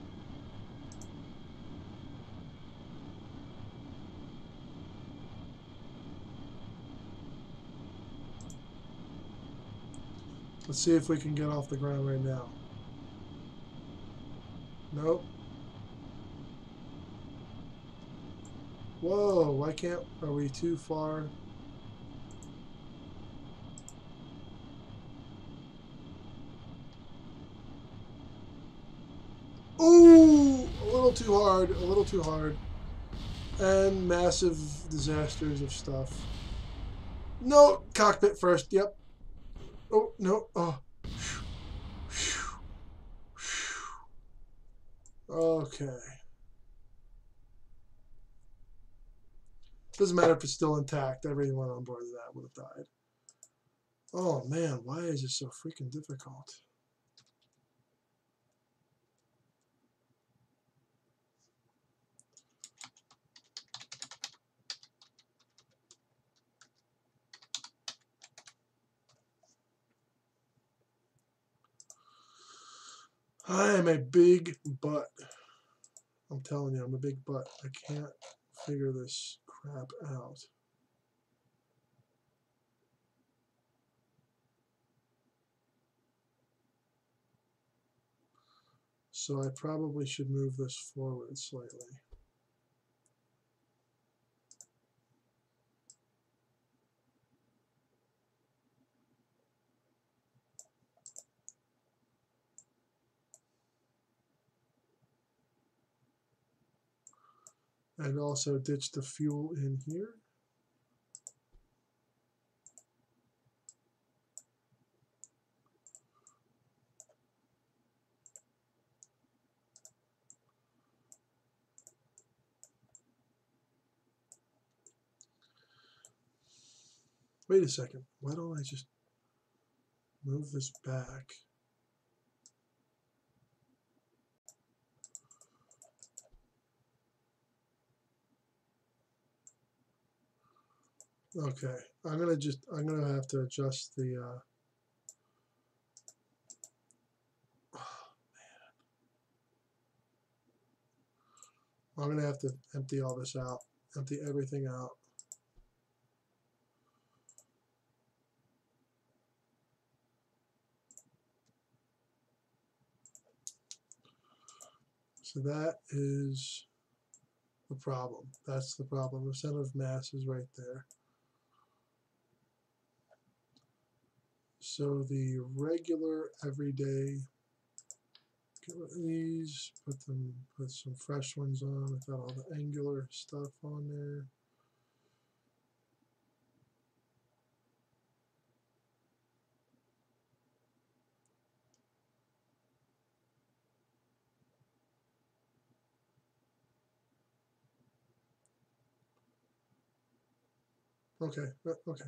Let's see if we can get off the ground right now. Nope. Whoa, why can't... Are we too far? Ooh! A little too hard, a little too hard. And massive disasters of stuff. No, cockpit first, yep. Oh, no, oh. Okay. Doesn't matter if it's still intact. Everyone on board of that would have died. Oh man, why is it so freaking difficult? I am a big butt. I'm telling you, I'm a big butt. I can't figure this crap out. So I probably should move this forward slightly. And also ditch the fuel in here. Wait a second. Why don't I just move this back? Okay, I'm gonna have to adjust the I'm gonna have to empty all this out, empty everything out. So that is the problem. That's the problem. The center of mass is right there. So the regular everyday, get rid of these, put some fresh ones on without all the angular stuff on there. Okay, okay.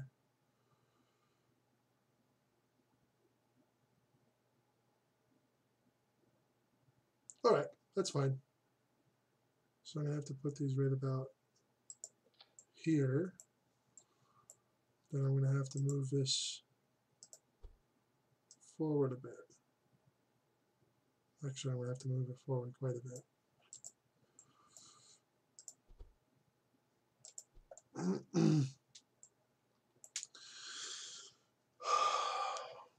All right, that's fine. So I'm gonna have to put these right about here. Then I'm gonna have to move this forward a bit. Actually, I'm going to have to move it forward quite a bit.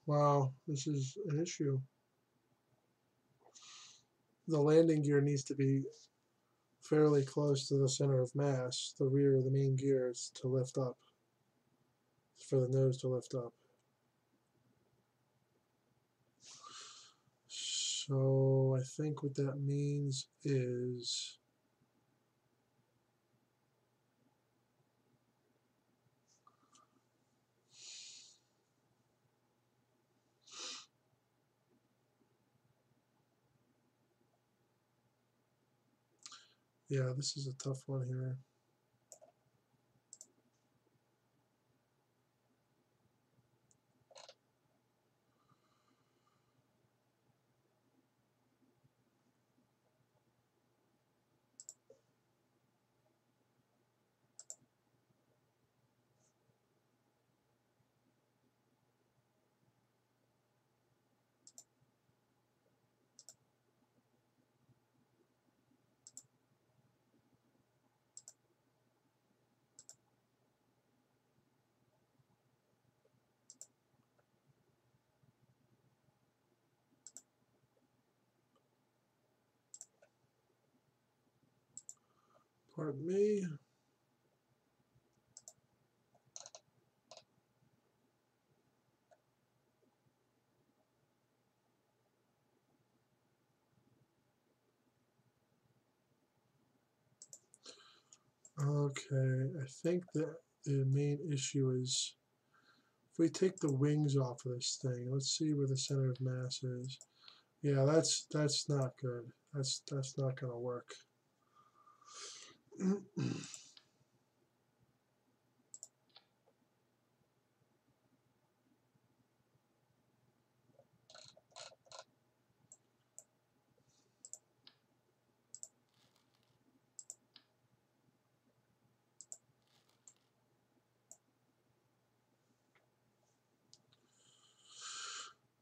Wow, this is an issue. The landing gear needs to be fairly close to the center of mass, the rear of the main gears, to lift up, for the nose to lift up. So I think what that means is yeah, this is a tough one here. Pardon me. Okay, I think that the main issue is if we take the wings off of this thing, let's see where the center of mass is. Yeah, that's not good. That's not gonna work.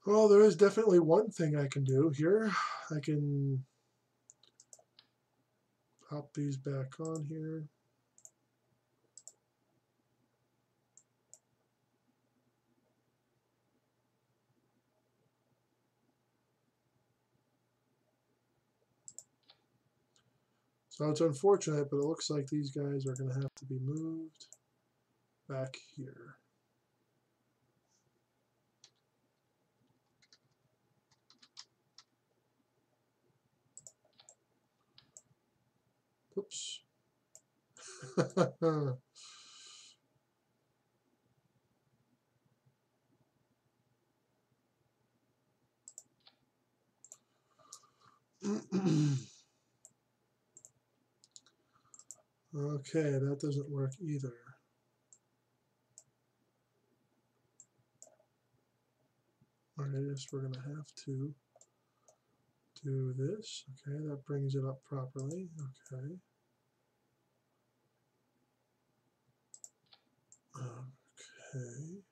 Well, there is definitely one thing I can do here. I can pop these back on here. So it's unfortunate, but it looks like these guys are going to have to be moved back here. Oops. Okay, that doesn't work either. I guess we're going to have to do this. Okay, that brings it up properly. Okay. Okay.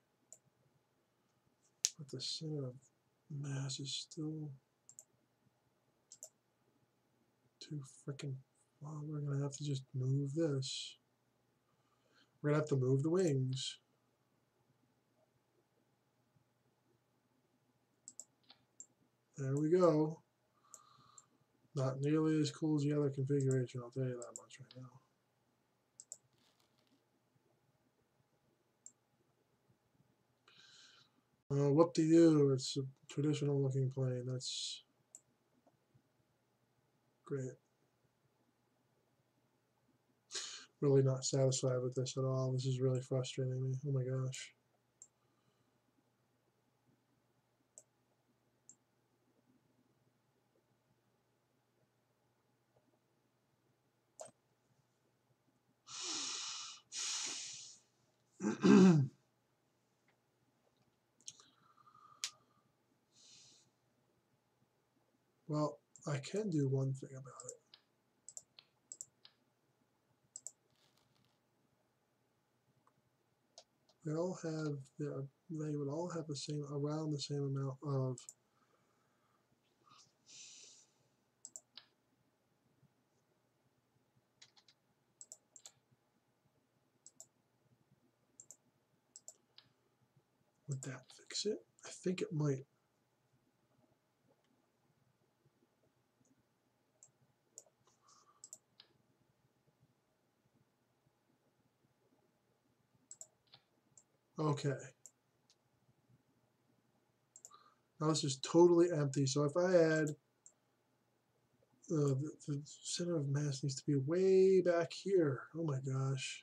But the center of mass is still too freaking. Well, we're going to have to just move this. We're going to have to move the wings. There we go. Not nearly as cool as the other configuration, I'll tell you that much right now. Whoop-de-doo, it's a traditional looking plane. That's great. Really not satisfied with this at all. This is really frustrating me. Oh my gosh. Well, I can do one thing about it. They all have they would all have the same around the same amount of Would that fix it? I think it might. Okay. Now this is totally empty. So if I add the center of mass needs to be way back here. Oh my gosh.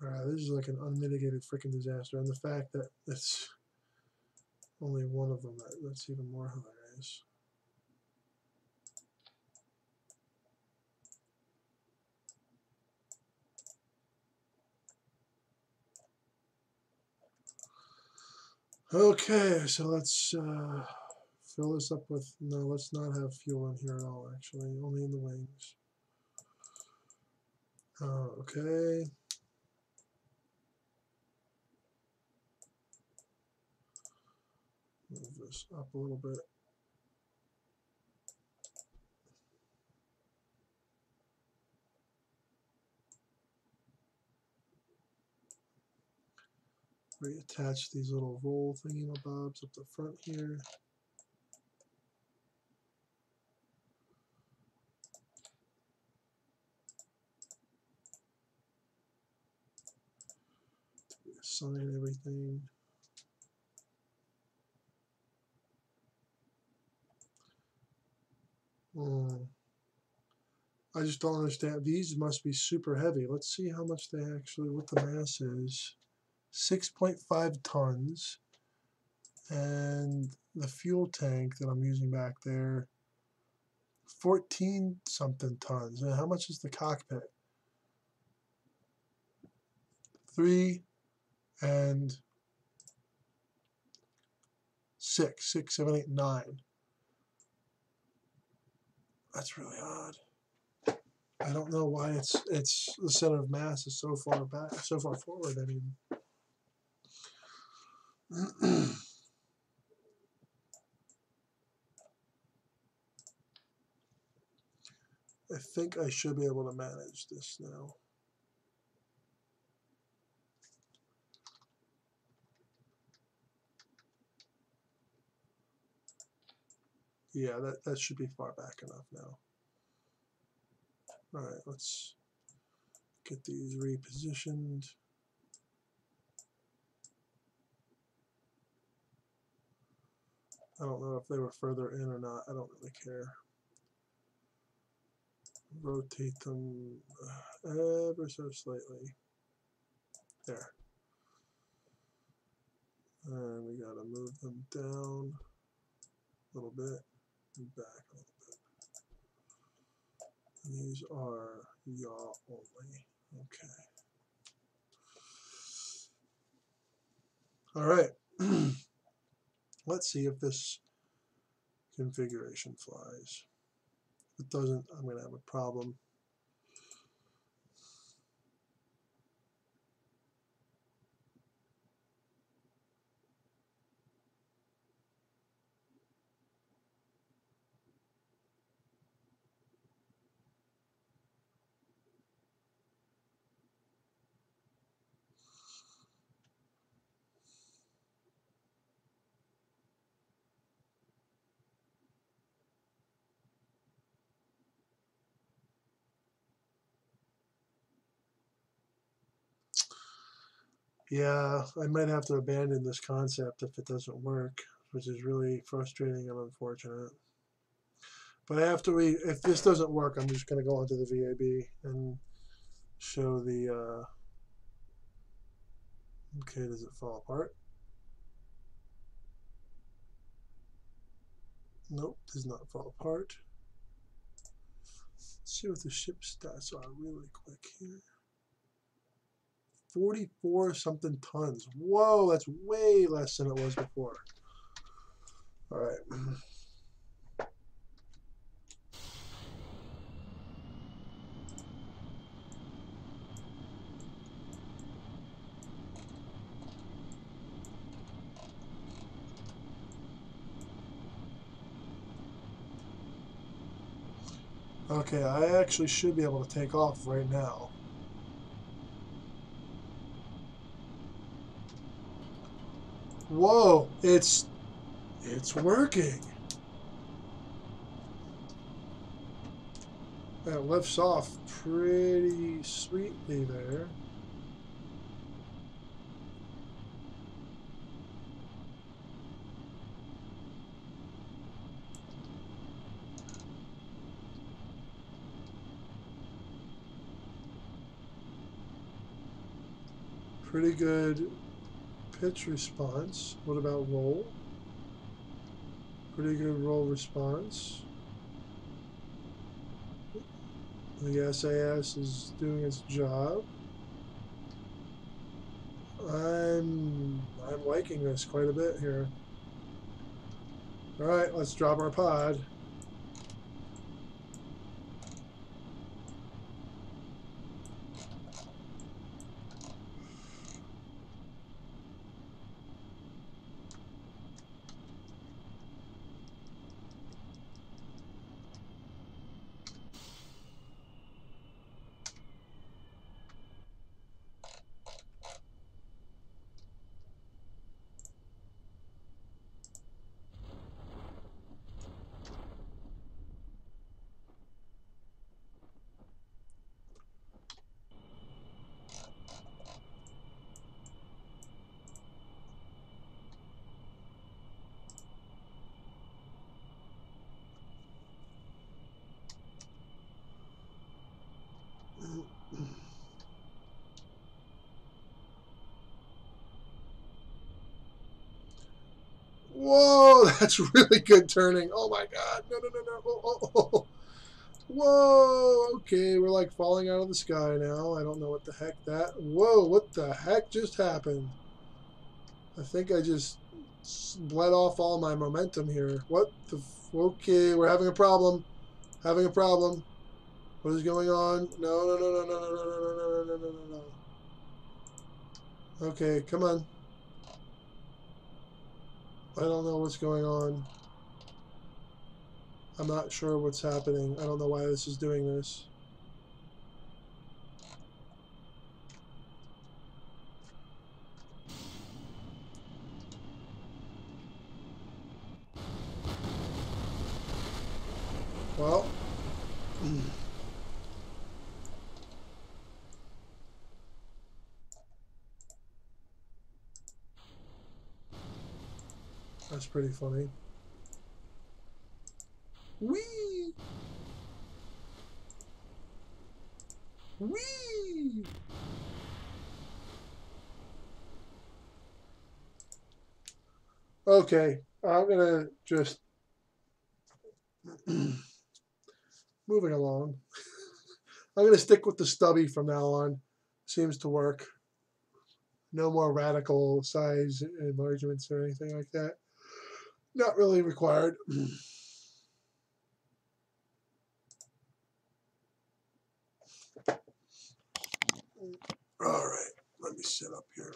Alright, this is like an unmitigated freaking disaster. And the fact that it's only one of them, that's even more hilarious. Okay, so let's fill this up with, no, let's not have fuel in here at all, actually, only in the wings. Okay. Move this up a little bit. Reattach these little roll thingy-mabobs up the front here. Assign everything. I just don't understand. These must be super heavy. Let's see how much they actually, what the mass is. 6.5 tons. And the fuel tank that I'm using back there, 14 something tons. And how much is the cockpit? 3 and 6, 7, 8, 9. That's really odd. I don't know why it's the center of mass is so far back, so far forward. I mean, I think I should be able to manage this now. Yeah, that should be far back enough now. All right, let's get these repositioned. I don't know if they were further in or not. I don't really care. Rotate them ever so slightly. There. And we gotta move them down a little bit and back a little bit. And these are yaw only. Okay. All right. Let's see if this configuration flies. If it doesn't, I'm going to have a problem. Yeah, I might have to abandon this concept if it doesn't work, which is really frustrating and unfortunate. But if this doesn't work, I'm just going to go onto the VAB and show the, okay, does it fall apart? Nope, does not fall apart. Let's see what the ship stats are really quick here. 44 something tons. Whoa, that's way less than it was before. All right. Okay, I actually should be able to take off right now. Whoa, it's working. That lifts off pretty sweetly there. Pretty good pitch response. What about roll? Pretty good roll response. The SAS is doing its job. I'm liking this quite a bit here. All right, let's drop our pod. Whoa, that's really good turning. Oh my god. No, no, no, no. Oh. Whoa, okay, we're like falling out of the sky now. I don't know what the heck that. Whoa, what the heck just happened? I think I just bled off all my momentum here. What the. Okay, we're having a problem. Having a problem. What is going on? No, no, no, no, no, no, no, no, no, no, no, no, no. Okay, come on. I don't know what's going on. I'm not sure what's happening. I don't know why this is doing this. Well, that's pretty funny. Whee! Whee! Okay, I'm gonna just moving along. I'm gonna stick with the stubby from now on. Seems to work. No more radical size enlargements or anything like that. Not really required. All right, let me sit up here.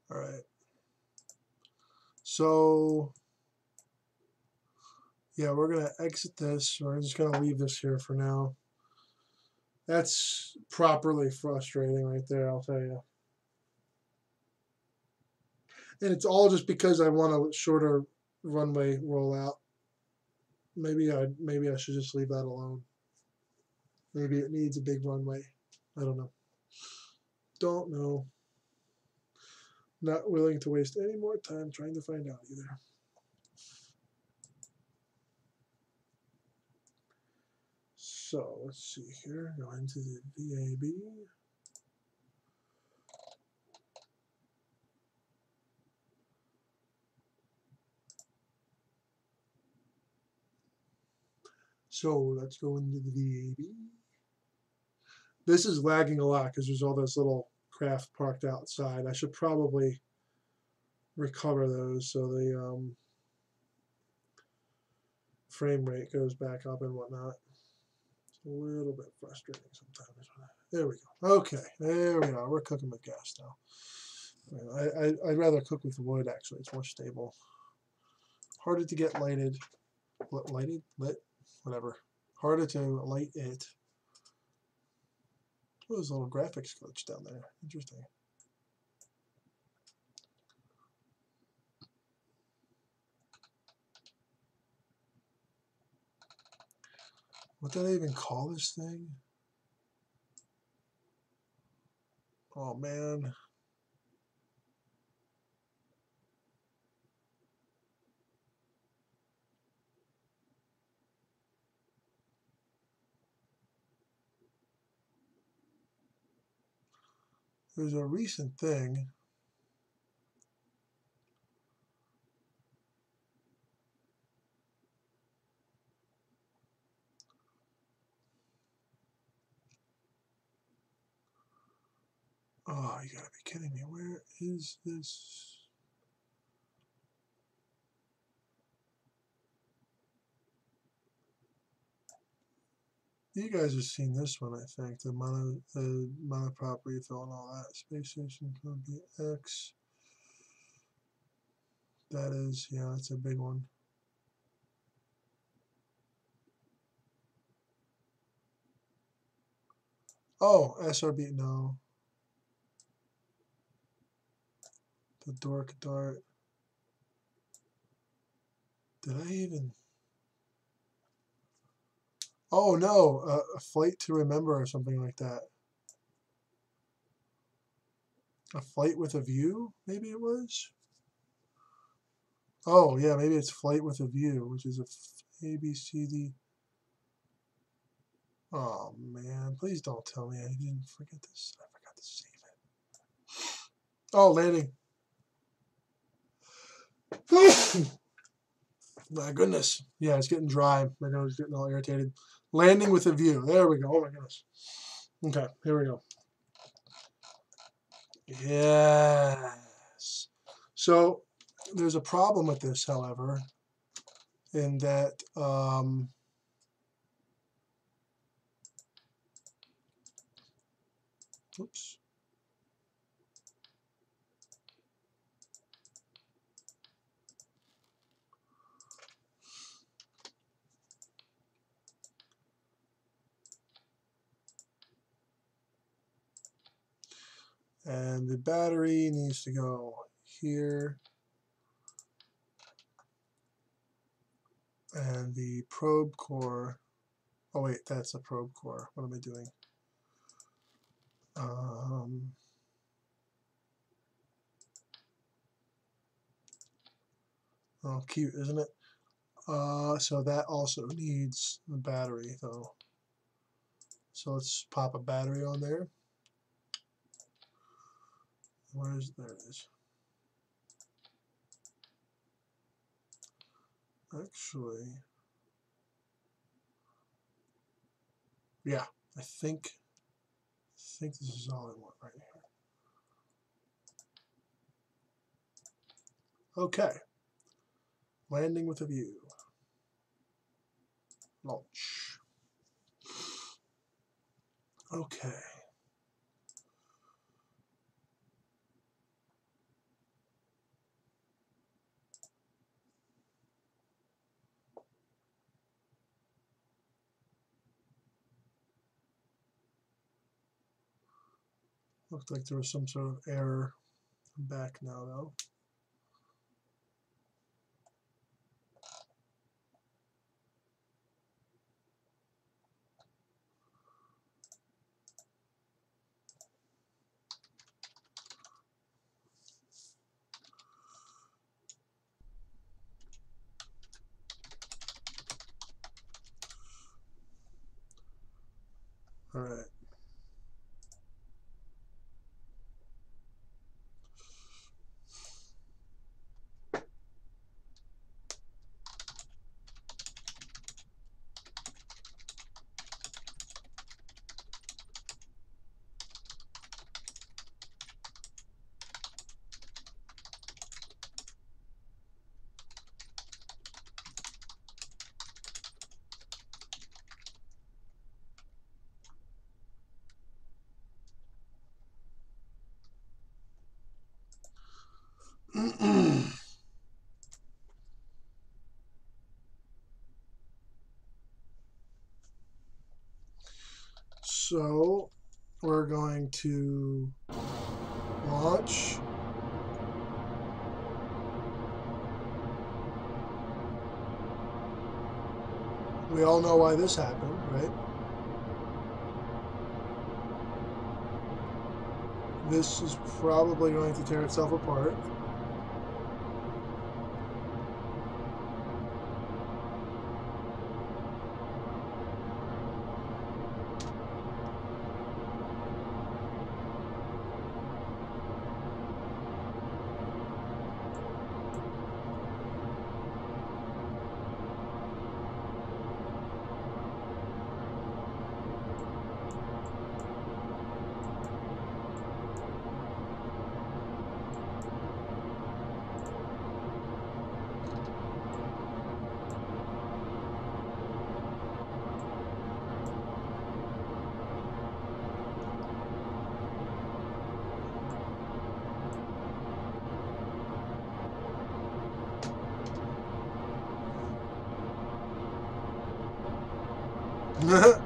All right. So, yeah, we're going to exit this. We're just going to leave this here for now. That's properly frustrating right there, I'll tell you. And it's all just because I want a shorter runway rollout. Maybe I should just leave that alone. Maybe it needs a big runway. I don't know. Don't know. Not willing to waste any more time trying to find out either. So let's see here. Go into the VAB. So let's go into the VAB. This is lagging a lot because there's all those little craft parked outside. I should probably recover those so the frame rate goes back up and whatnot. It's a little bit frustrating sometimes. There we go. Okay, there we are. We're cooking with gas now. I'd rather cook with wood, actually. It's more stable. Harder to get lighted. Lit? Whatever. Harder to light it. Oh, there's a little graphics glitch down there. Interesting. What did I even call this thing? Oh man. There's a recent thing. Oh, you gotta be kidding me. Where is this? You guys have seen this one, I think. The monoprop refill and all that. Space Station Columbia X. That is, yeah, that's a big one. Oh, SRB, no. The Dork Dart. Did I even? Oh no, a Flight to Remember or something like that. A Flight with a View, maybe it was? Oh yeah, maybe it's Flight with a View, which is a ABCD. Oh man, please don't tell me I didn't forget this. I forgot to save it. Oh, landing. My goodness. Yeah, it's getting dry. My nose is getting all irritated. Landing with a View. There we go. Oh my goodness. Okay, here we go. Yes. So there's a problem with this, however, in that oops. And the battery needs to go here. And the probe core. Oh wait, that's a probe core. What am I doing? Oh, cute, isn't it? So that also needs a battery, though. So let's pop a battery on there. There it is. Actually, yeah, I think this is all I want right here. Okay. Landing with a View. Launch. Okay. Looked like there was some sort of error. I'm back now, though. All right. So we're going to launch. We all know why this happened, right? This is probably going to tear itself apart. Woohoo!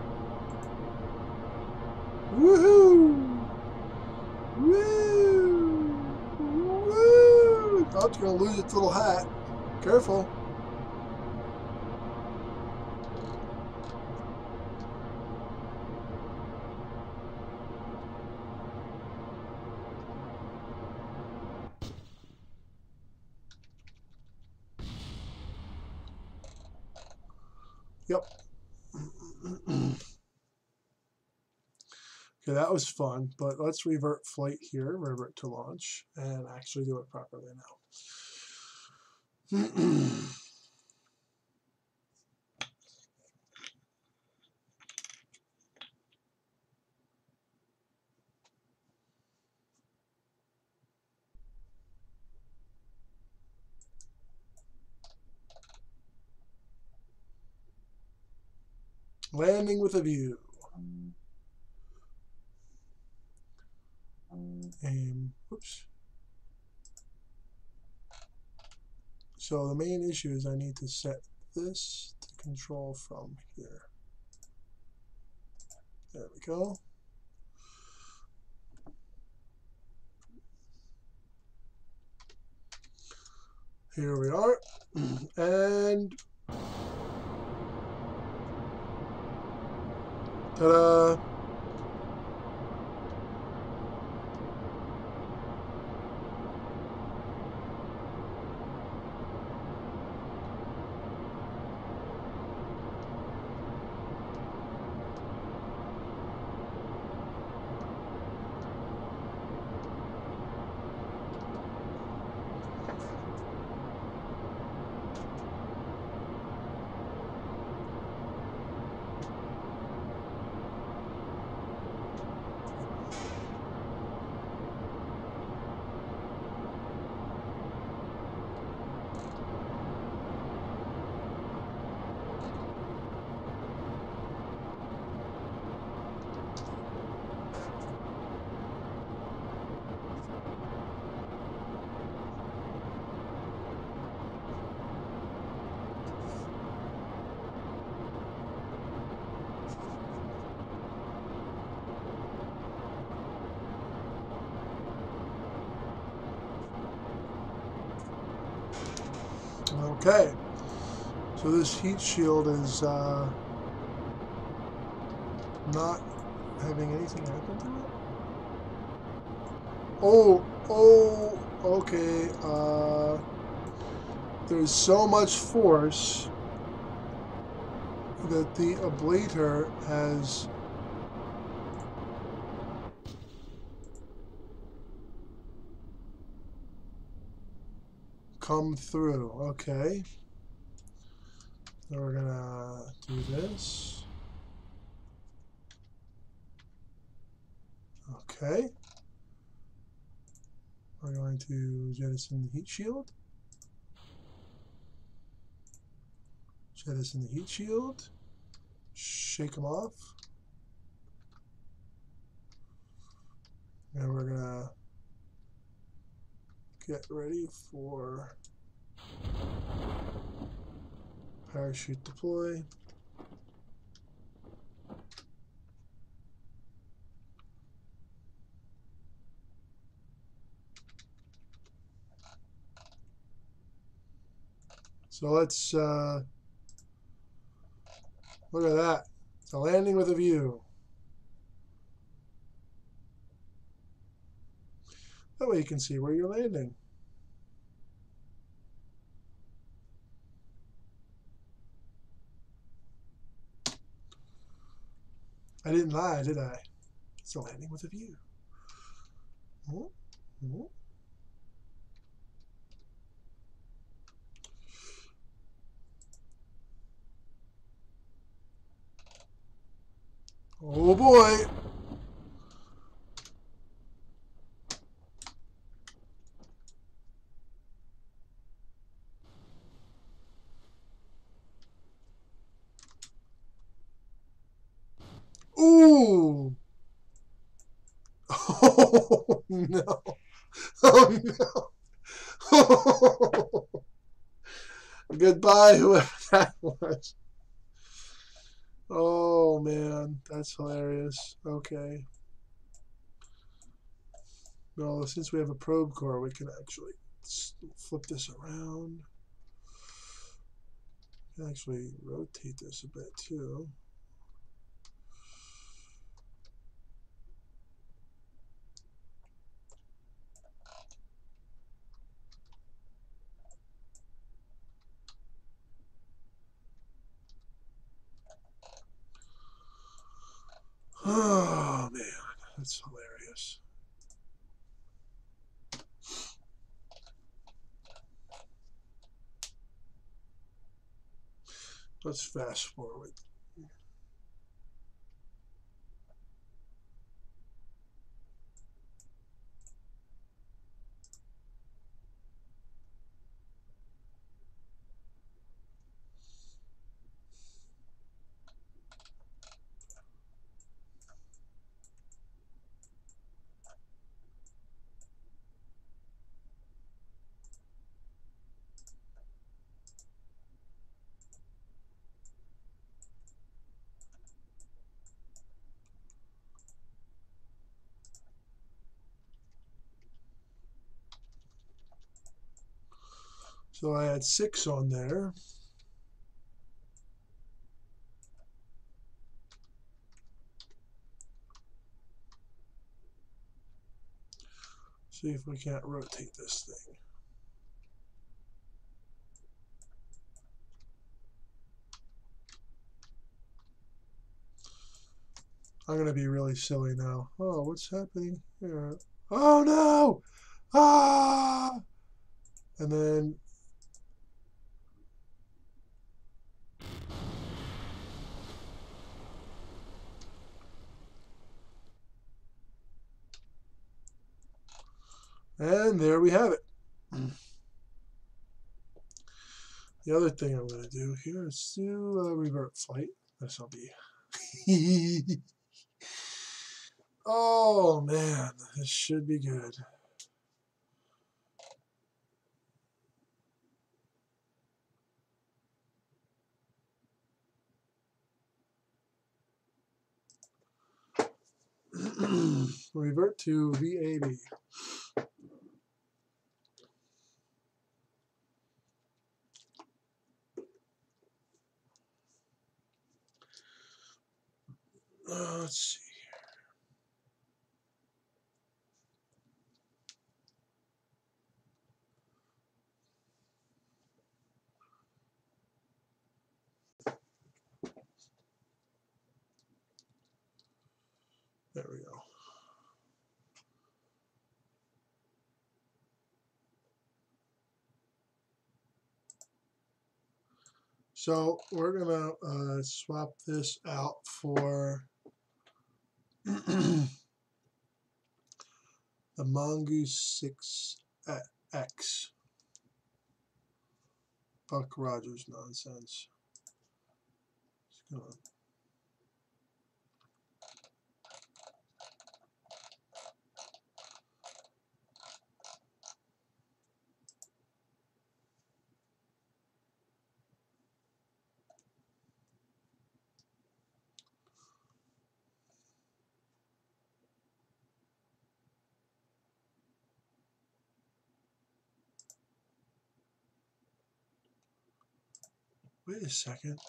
Woo! Woo! Oh, it's gonna lose its little hat. Careful. Yep. Okay, that was fun, but let's revert flight here, revert to launch, and actually do it properly now. Landing with a view. Aim. Oops. So the main issue is I need to set this to control from here. There we go. Here we are. And ta-da! Okay, so this heat shield is not having anything happen to it? Oh, okay, there's so much force that the ablator has come through. Okay. So we're gonna do this. Okay. We're going to jettison the heat shield. Jettison the heat shield. Shake them off. And we're gonna get ready for parachute deploy. So let's look at that. It's a landing with a view. That way you can see where you're landing. I didn't lie, did I? It's a landing with a view. Oh boy. Ooh. Oh no. Oh no. Goodbye, whoever that was. Oh man, that's hilarious. Okay. Well, since we have a probe core, we can actually flip this around. We can actually rotate this a bit too. Oh man, that's hilarious. Let's fast forward. So I had 6 on there. See if we can't rotate this thing. I'm going to be really silly now. Oh, what's happening here? Oh no! Ah! And then there we have it. The other thing I'm going to do here is do a revert flight. This will be. Oh man, this should be good. Revert to V80. Let's see. There we go. So we're gonna swap this out for the Mongoose 6X. Buck Rogers nonsense. Wait a second.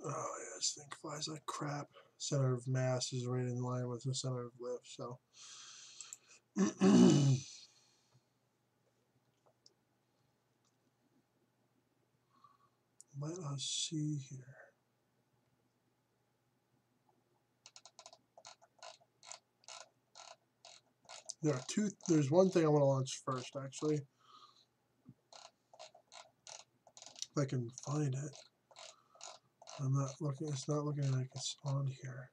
Oh, yeah, this thing flies like crap. Center of mass is right in line with the center of lift, so. Let us see here. There's one thing I want to launch first, actually. If I can find it. I'm not looking, it's not looking like it's on here.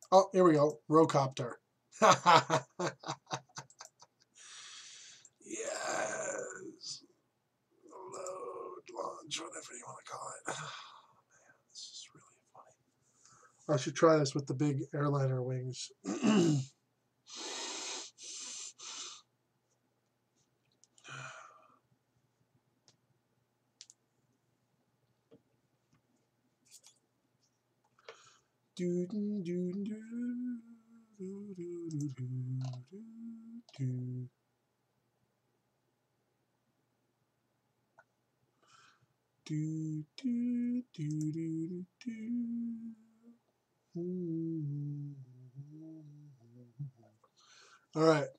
Oh, here we go. Rocopter. Yes. Load, launch, whatever you want to call it. Oh, man, this is really funny. I should try this with the big airliner wings. Do do do do do do do do do do do. All right.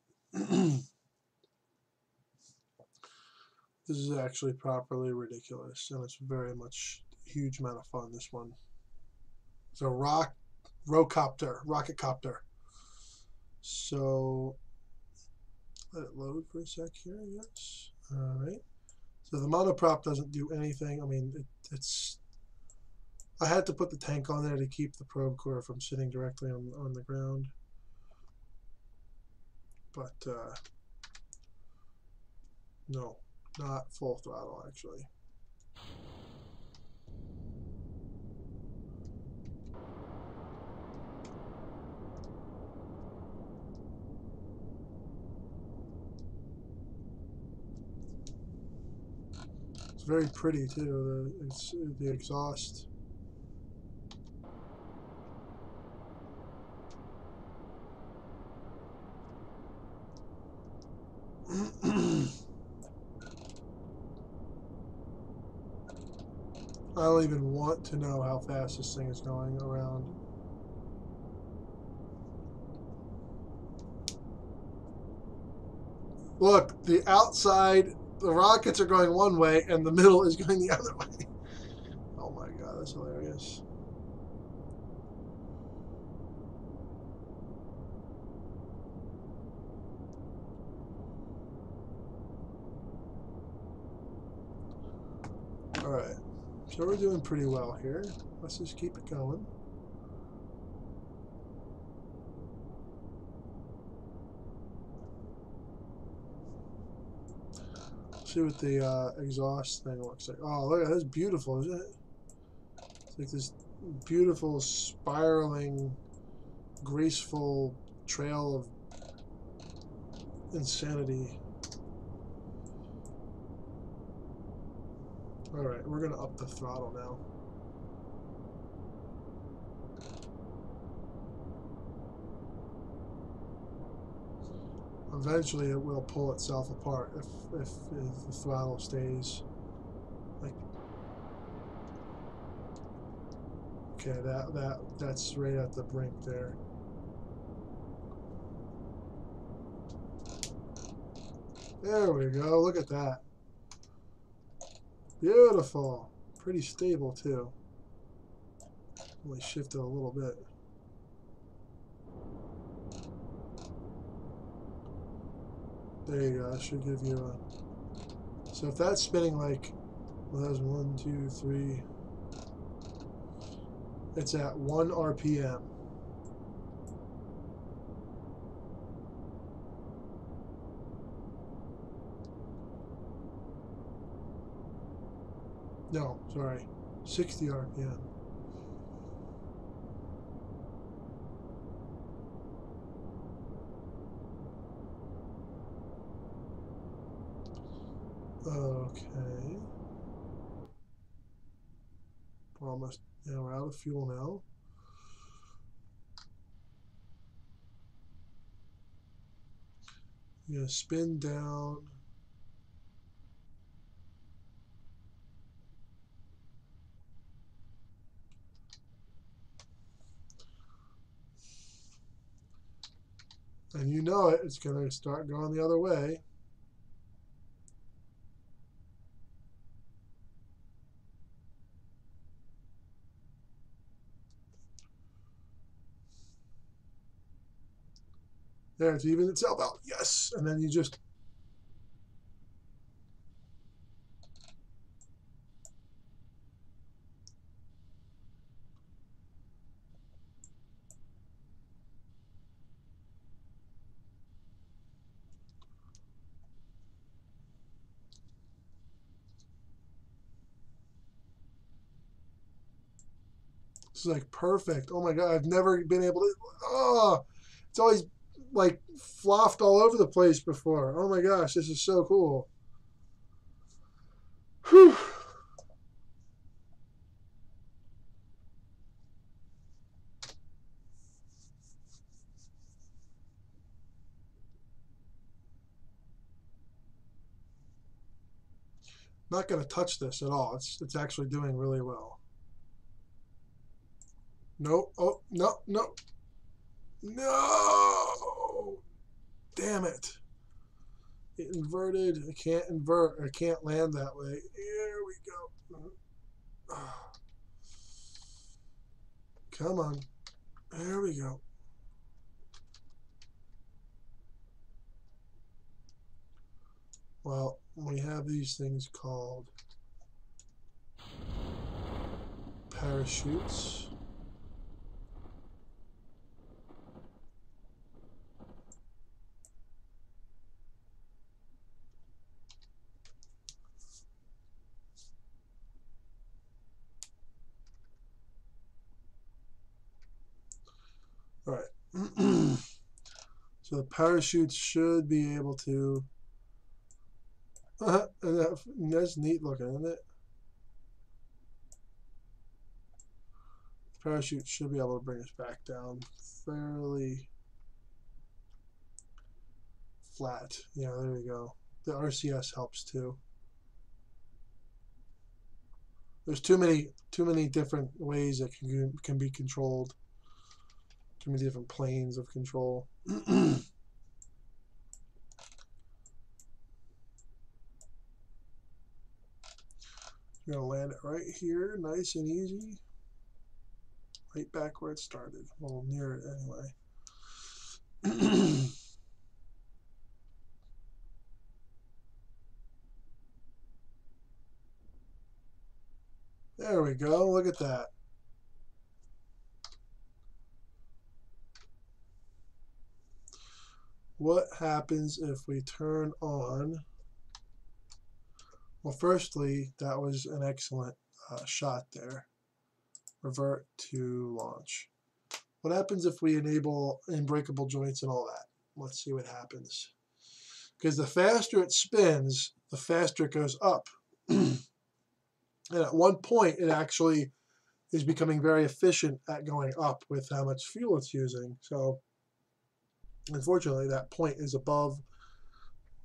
This is actually properly ridiculous, and it's very much a huge amount of fun. This one. It's a rocket copter. So let it load for a sec here. Yes. All right. So the monoprop doesn't do anything. I mean, it's. I had to put the tank on there to keep the probe core from sitting directly on the ground. But no, not full throttle actually. It's very pretty too. The exhaust. I don't even want to know how fast this thing is going around. Look, the outside, the rockets are going one way, and the middle is going the other way. Oh my god, that's hilarious. Alright, so we're doing pretty well here. Let's just keep it going. See what the exhaust thing looks like. Oh, look, that's beautiful, isn't it? It's like this beautiful, spiraling, graceful trail of insanity. Alright, we're going to up the throttle now. Eventually it will pull itself apart if the throttle stays like. Okay, that's right at the brink there. There we go. Look at that. Beautiful. Pretty stable too. Only shifted a little bit. There you go. That should give you a. So if that's spinning like, well, that was 1, 2, 3. It's at 1 RPM. No, sorry, 60 RPM. Okay. We're almost, we're out of fuel now. You're gonna spin down. And you know it, it's gonna start going the other way. There, it's even itself out. Yes! And then you just... This is like perfect. Oh my God, I've never been able to... Oh! It's always like flopped all over the place before. Oh my gosh, this is so cool. Whew. Not going to touch this at all. It's actually doing really well. No. Oh, no, no. No! Damn it. It inverted. I can't invert. I can't land that way. Here we go. Come on. There we go. Well, we have these things called parachutes. All right. So the parachutes should be able to... that's neat looking, isn't it? The parachute should be able to bring us back down fairly flat. Yeah, there we go. The RCS helps too. There's too many different ways that can be controlled. Too many different planes of control. I'm gonna land it right here, nice and easy. Right back where it started. Well, near it anyway. There we go. Look at that. What happens if we turn on... Well, firstly, that was an excellent shot there. Revert to launch. What happens if we enable unbreakable joints and all that? Let's see what happens. Because the faster it spins, the faster it goes up. And at one point, it actually is becoming very efficient at going up with how much fuel it's using. So, unfortunately, that point is above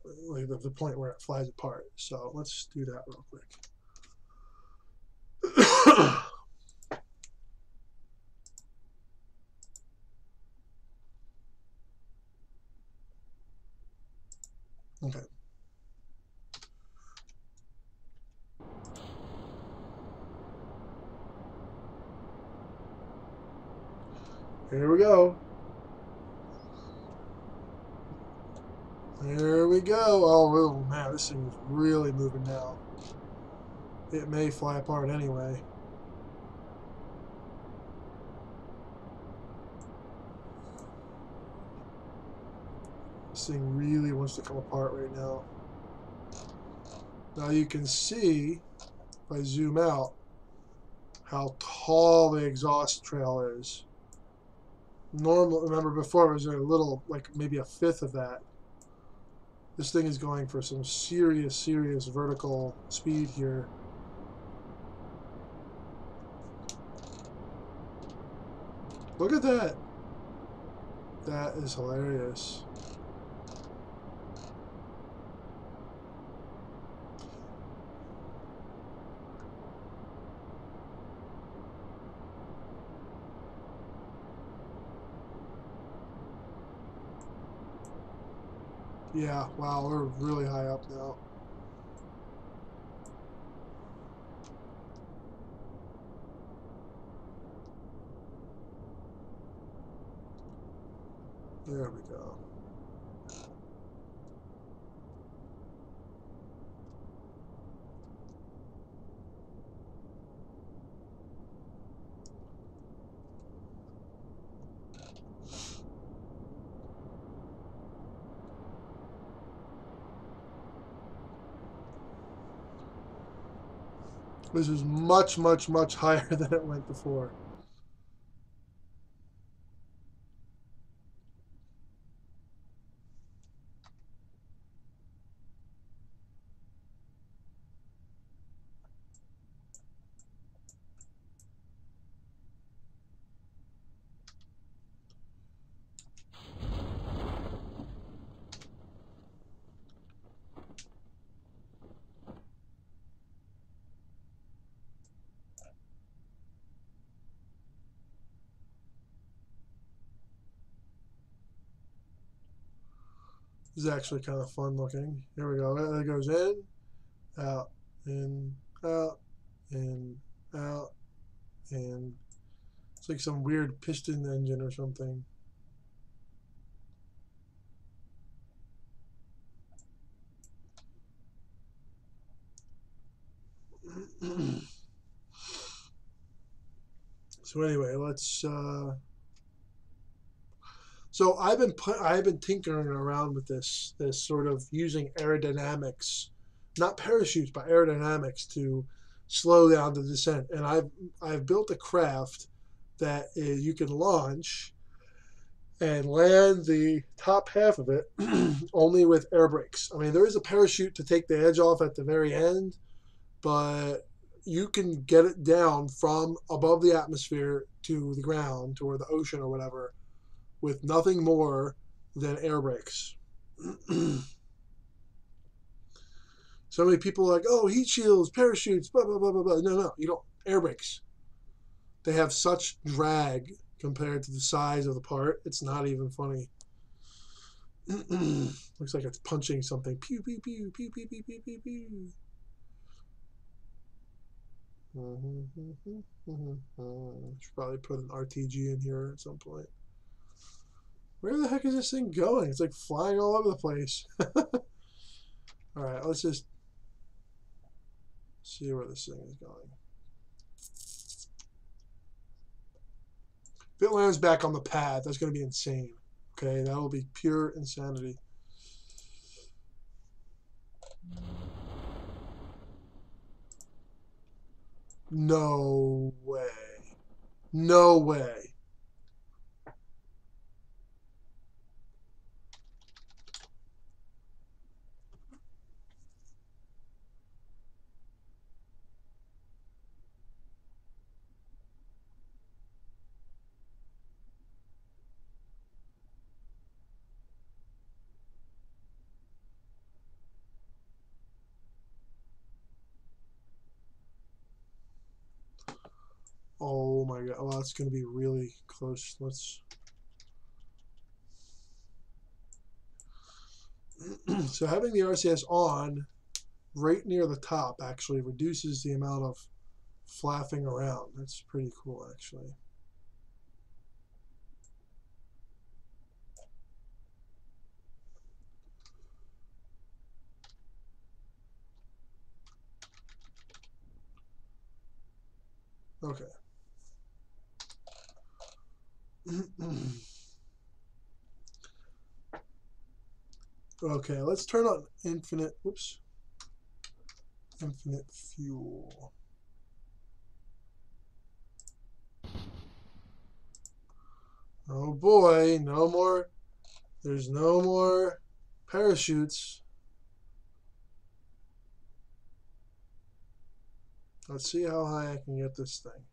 the point where it flies apart. So let's do that real quick. Okay. Here we go. There we go. Oh man, this thing is really moving now. It may fly apart anyway. This thing really wants to come apart right now. Now you can see, if I zoom out, how tall the exhaust trail is. Normal, remember before it was a little, like maybe a fifth of that. This thing is going for some serious vertical speed here. Look at that. That is hilarious. Yeah, wow, we're really high up now. There we go. This is much, much, much higher than it went before. This is actually kind of fun looking. Here we go. It goes in, out, in, out, in, out, and it's like some weird piston engine or something. So anyway, let's. So I've been tinkering around with this sort of using aerodynamics, not parachutes, but aerodynamics to slow down the descent. And I've built a craft that you can launch and land the top half of it only with air brakes. I mean, there is a parachute to take the edge off at the very end, but you can get it down from above the atmosphere to the ground or the ocean or whatever with nothing more than air brakes. So many people are like, oh, heat shields, parachutes, blah, blah, blah, blah, blah. No, you don't. Air brakes. They have such drag compared to the size of the part. It's not even funny. Looks like it's punching something. Pew, pew, pew, pew, pew, pew, pew, pew, pew. Should probably put an RTG in here at some point. Where the heck is this thing going? It's like flying all over the place. All right, let's just see where this thing is going. If it lands back on the pad, that's going to be insane. Okay, that will be pure insanity. No way. No way. Oh my god. Well, it's going to be really close. Let's. So having the RCS on right near the top actually reduces the amount of flapping around. That's pretty cool, actually. Okay. Okay, let's turn on infinite. Whoops. Infinite fuel. Oh boy, no more. There's no more parachutes. Let's see how high I can get this thing.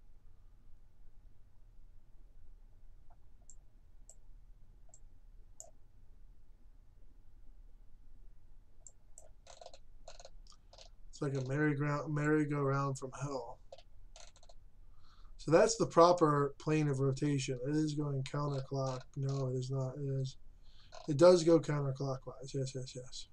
like a merry-go-round from hell. So that's the proper plane of rotation. It is going counterclock. No, it is not. It is. It does go counterclockwise. Yes, yes, yes.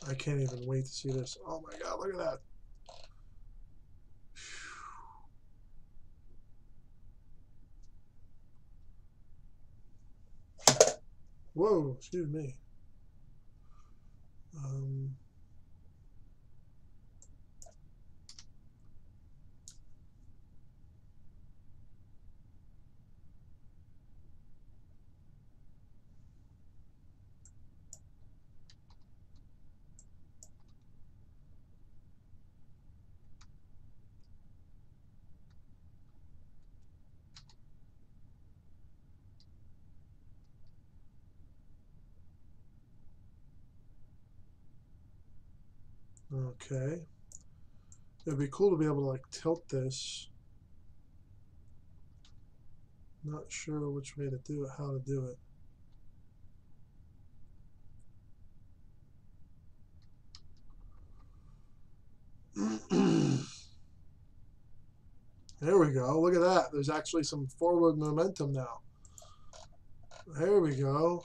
I can't even wait to see this. Oh my God, look at that. Whoa, excuse me. Okay. It'd be cool to be able to like tilt this. Not sure which way to do it, how to do it. There we go. Look at that. There's actually some forward momentum now. There we go.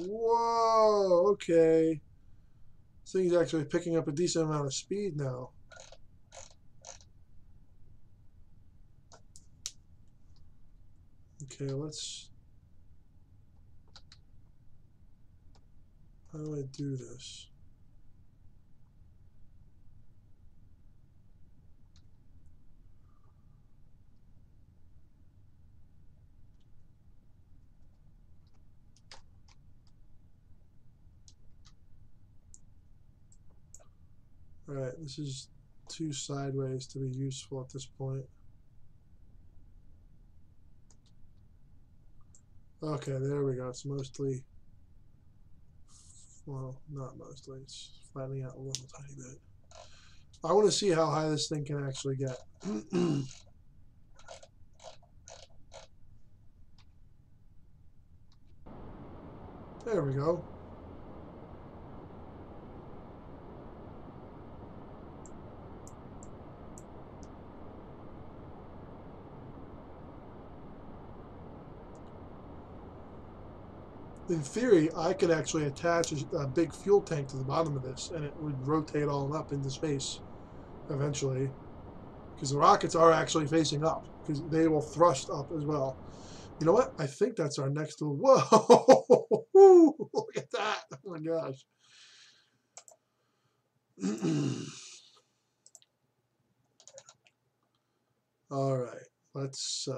Whoa, okay. This thing's actually picking up a decent amount of speed now. Okay, let's... How do I do this? Alright, this is too sideways to be useful at this point. Okay, there we go. It's mostly... Well, not mostly. It's flattening out a little tiny bit. I want to see how high this thing can actually get. There we go. In theory, I could actually attach a big fuel tank to the bottom of this, and it would rotate all up into space eventually. Because the rockets are actually facing up, because they will thrust up as well. You know what? I think that's our next one. Whoa! Look at that! Oh my gosh. All right, let's.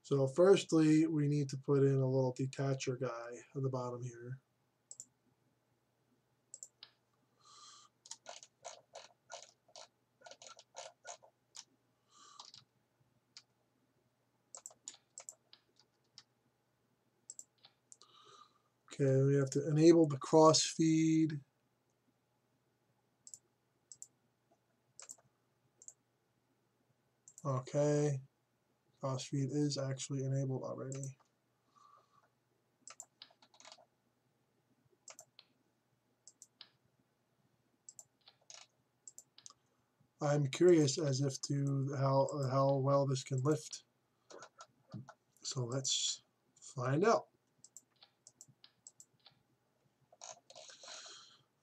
So firstly, we need to put in a little detacher guy at the bottom here. Okay, we have to enable the cross feed. Okay, cross feed is actually enabled already. I'm curious as if to how well this can lift. So let's find out.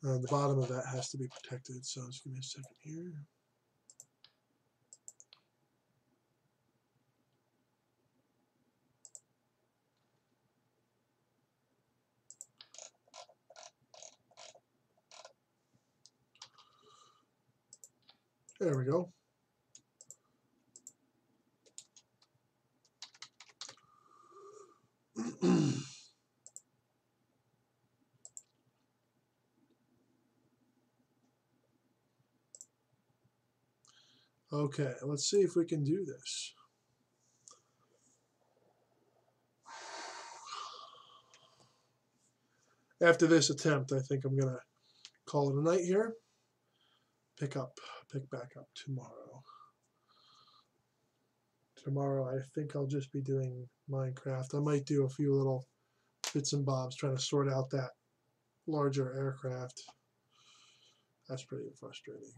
The bottom of that has to be protected, so just give me a second here. There we go. Okay, let's see if we can do this. After this attempt, I think I'm gonna call it a night here. Pick back up tomorrow. Tomorrow, I think I'll just be doing Minecraft. I might do a few little bits and bobs trying to sort out that larger aircraft. That's pretty frustrating.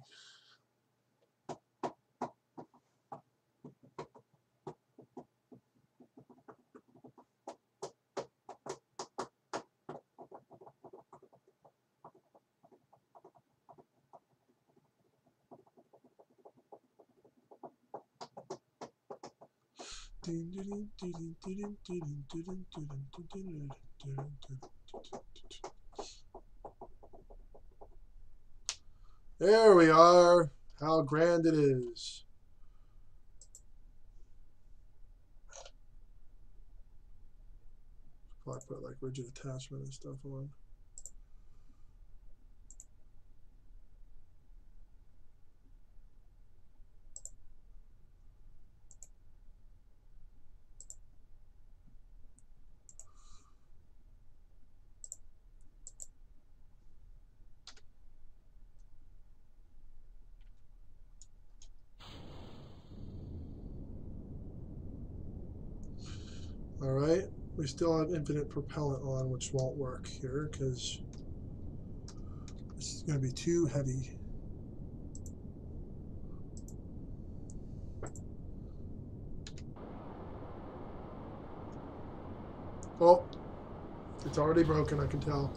There we are. How grand it is. Probably put like rigid attachment and stuff on. All right, we still have infinite propellant on, which won't work here because it's going to be too heavy. Oh, it's already broken, I can tell.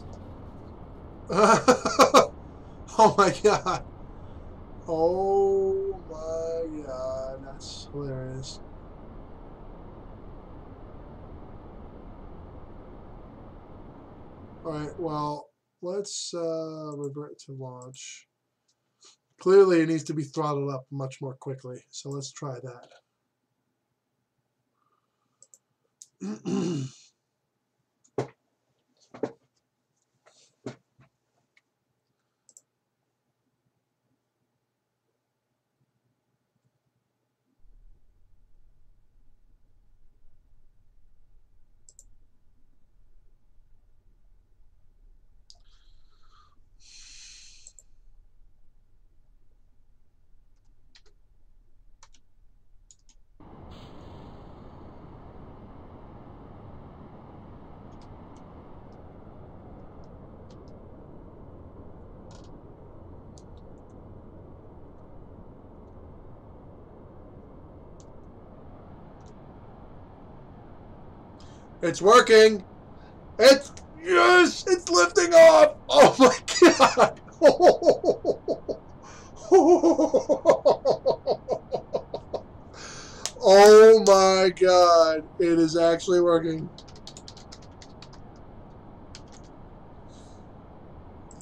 Oh my god. Oh my god, that's hilarious. Alright, well, let's revert to launch. Clearly it needs to be throttled up much more quickly, so let's try that. It's working. Yes, it's lifting off. Oh my god. Oh my god. It is actually working.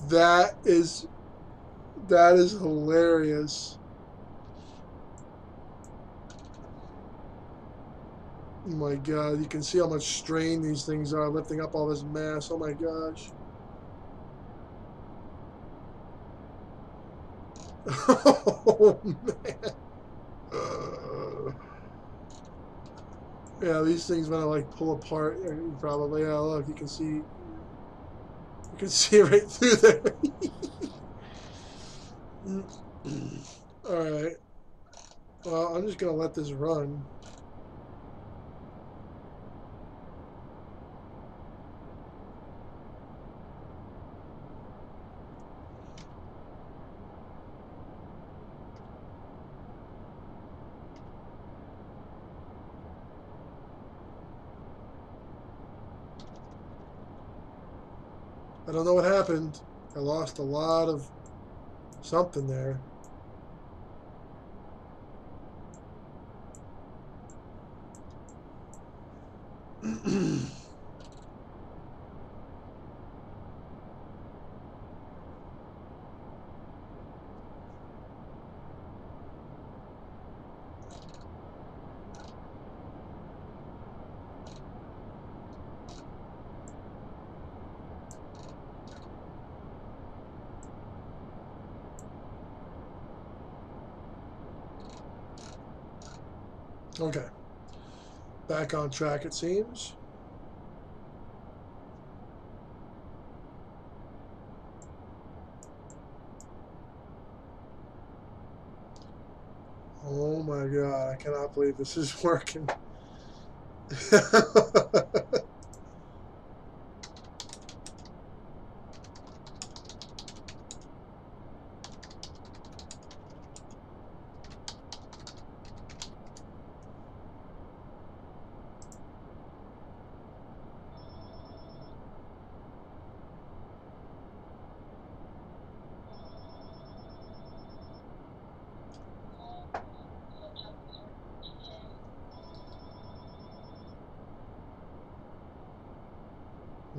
That is hilarious. Oh my god, you can see how much strain these things are lifting up all this mass. Oh my gosh. Oh man. Yeah, these things when I like pull apart, probably. Yeah, look, you can see right through there. All right. Well, I'm just gonna let this run. I don't know what happened. I lost a lot of something there. Okay. Back on track, it seems. Oh my god, I cannot believe this is working.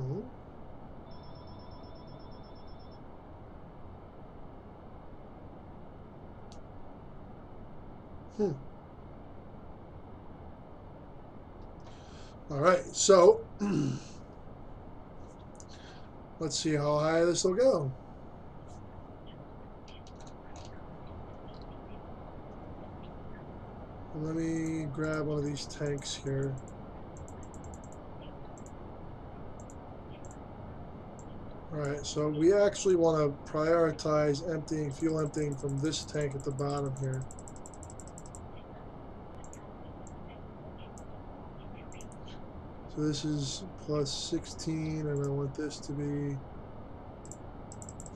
Hmm. Hmm. All right, so let's see how high this will go. Let me grab one of these tanks here. All right, so we actually want to prioritize fuel emptying from this tank at the bottom here. So this is plus 16, and I want this to be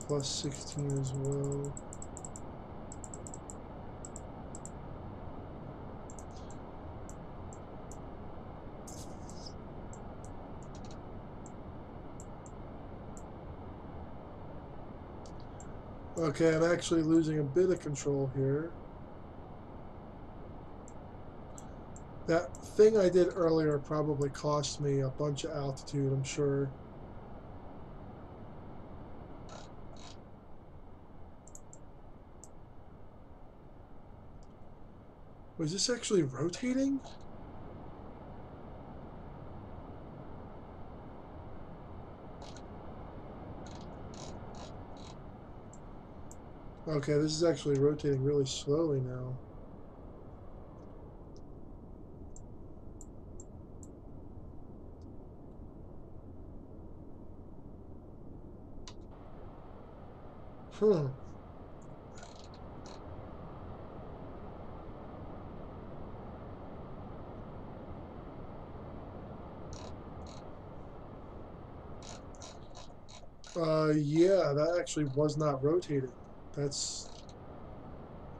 plus 16 as well. Okay, I'm actually losing a bit of control here. That thing I did earlier probably cost me a bunch of altitude, I'm sure. Was this actually rotating? Okay, this is actually rotating really slowly now. Hmm. Yeah, that actually was not rotating. That's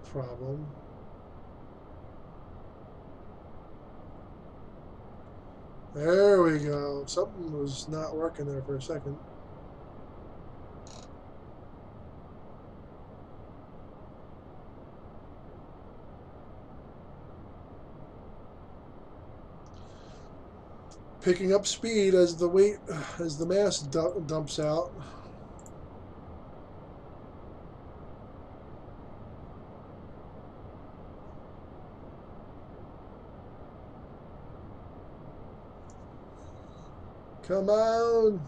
a problem. There we go. Something was not working there for a second. Picking up speed as the weight, as the mass dumps out. Come on.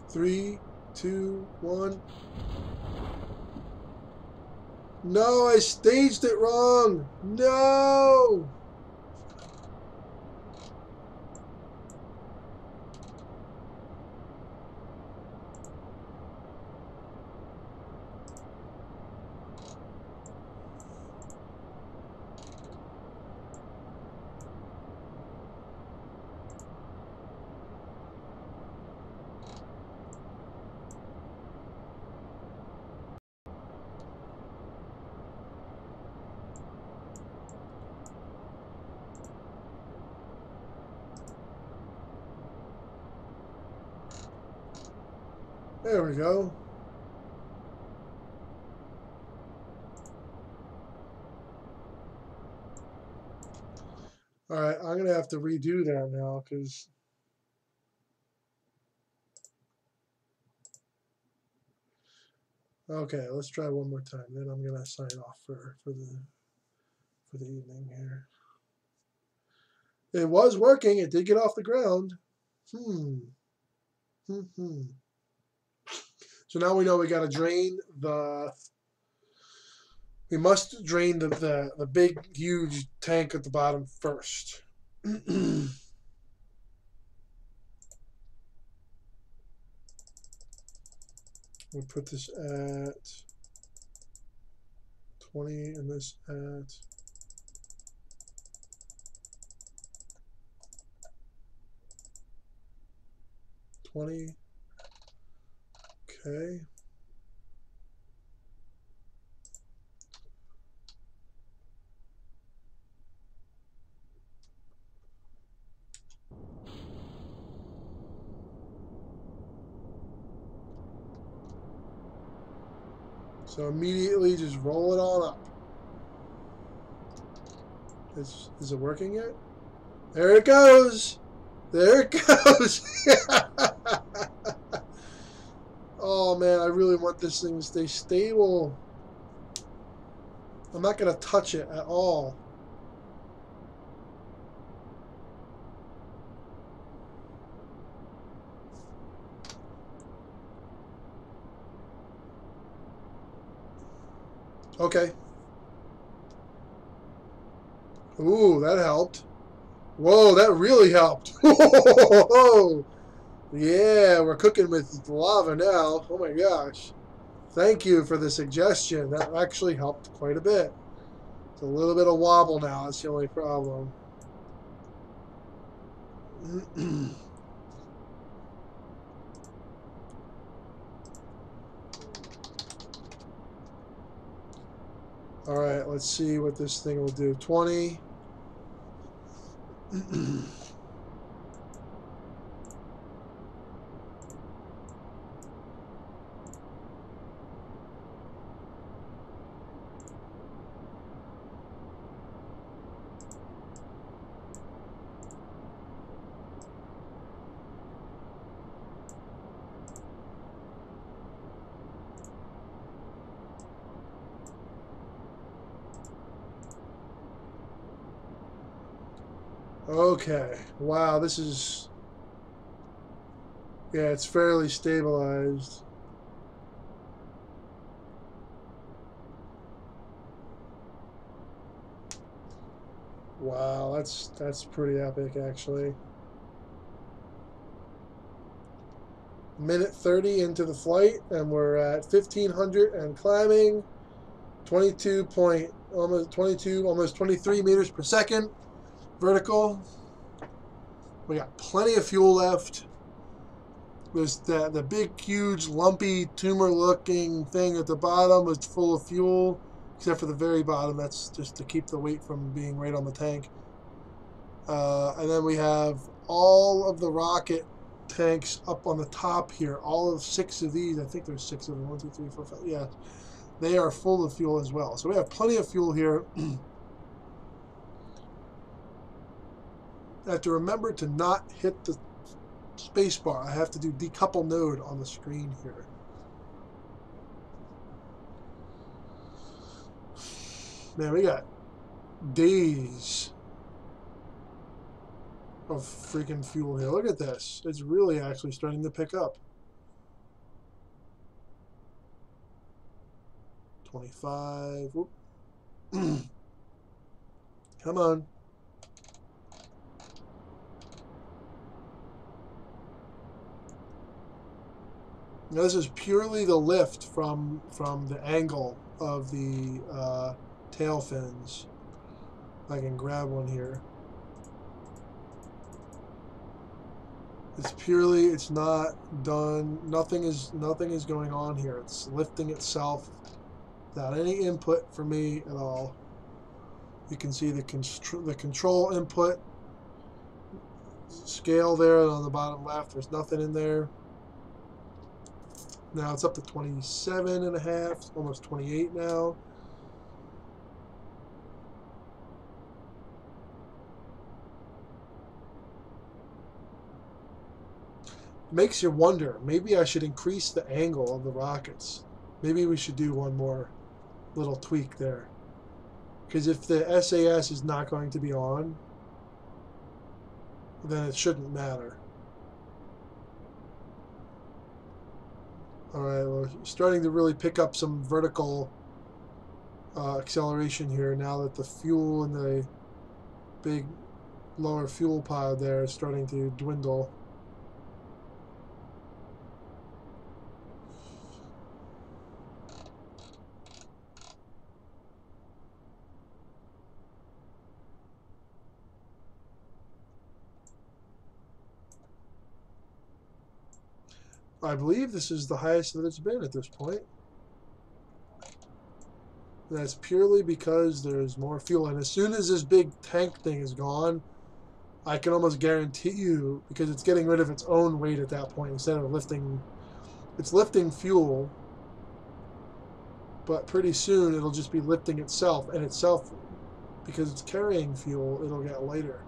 Three, two, one. No, I staged it wrong. No. There we go. All right, I'm gonna have to redo that now because. Okay, let's try one more time. Then I'm gonna sign off for the evening here. It was working. It did get off the ground. So now we know we got to drain the. We must drain the big huge tank at the bottom first. We'll put this at 20 and this at 20. Okay. So immediately just roll it on up. Is it working yet? There it goes. There it goes. Oh man, I really want this thing to stay stable. I'm not going to touch it at all. Okay. Ooh, that helped. Whoa, that really helped. Whoa. Yeah, we're cooking with lava now. Oh my gosh. Thank you for the suggestion. That actually helped quite a bit. It's a little bit of wobble now. That's the only problem. All right, let's see what this thing will do. 20. Okay. Wow, this is... Yeah, it's fairly stabilized. Wow, that's pretty epic, actually. Minute 30 into the flight, and we're at 1,500 and climbing. almost 23 meters per second. Vertical. We got plenty of fuel left. There's the big, huge, lumpy, tumor-looking thing at the bottom is full of fuel, except for the very bottom. That's just to keep the weight from being right on the tank. And then we have all of the rocket tanks up on the top here. All of 6 of these. I think there's 6 of them. 1, 2, 3, 4, 5. Yeah, they are full of fuel as well. So we have plenty of fuel here. I have to remember to not hit the space bar. I have to do decouple node on the screen here. Man, we got days of freaking fuel here. Look at this. It's really actually starting to pick up. 25. Whoop. Come on. Now this is purely the lift from the angle of the tail fins. I can grab one here. It's purely, it's not done. Nothing is going on here. It's lifting itself without any input for me at all. You can see the control input scale there on the bottom left. There's nothing in there. Now it's up to 27 and a half, almost 28 now. Makes you wonder, maybe I should increase the angle of the rockets. Maybe we should do one more little tweak there. Because if the SAS is not going to be on, then it shouldn't matter. Alright, we're starting to really pick up some vertical acceleration here now that the fuel in the big lower fuel pod there is starting to dwindle. I believe this is the highest that it's been at this point. That's purely because there's more fuel. And as soon as this big tank thing is gone, I can almost guarantee you, because it's getting rid of its own weight at that point instead of lifting, it's lifting fuel, but pretty soon it'll just be lifting itself, and itself, because it's carrying fuel, it'll get lighter.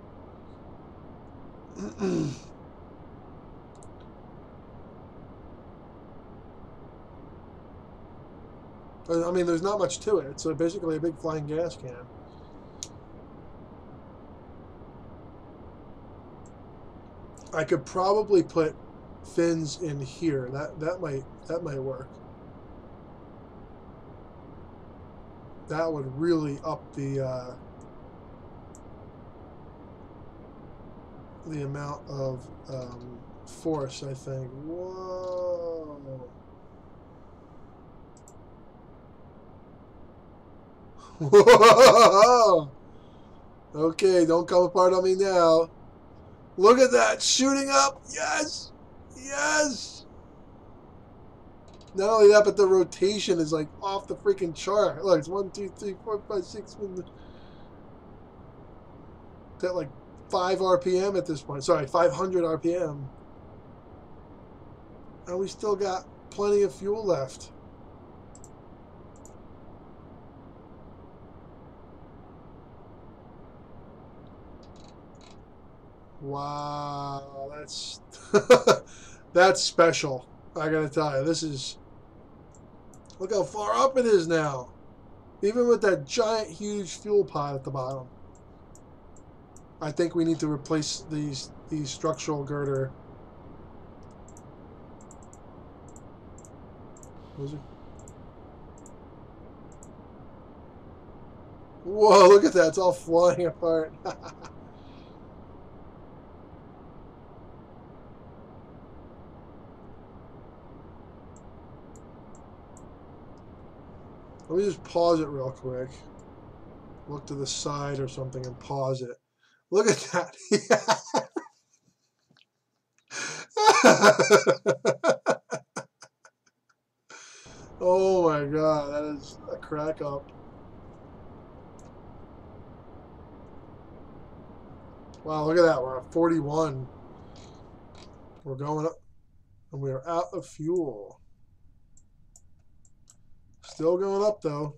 I mean, there's not much to it. It's basically a big flying gas can. I could probably put fins in here. That might work. That would really up the amount of force, I think. Whoa. Whoa! Okay, don't come apart on me now. Look at that, shooting up. Yes! Yes! Not only that, but the rotation is like off the freaking chart. Look, it's 1, 2, 3, 4, 5, 6. At like 5 RPM at this point. Sorry, 500 RPM. And we still got plenty of fuel left. Wow, that's that's special. I gotta tell you, this is, look how far up it is now. Even with that giant, huge fuel pod at the bottom. I think we need to replace these structural girder. Whoa, look at that, it's all flying apart. Let me just pause it real quick. Look to the side or something and pause it. Look at that. Oh my god, that is a crack up. Wow, look at that. We're at 41. We're going up. And we are out of fuel. Still going up though.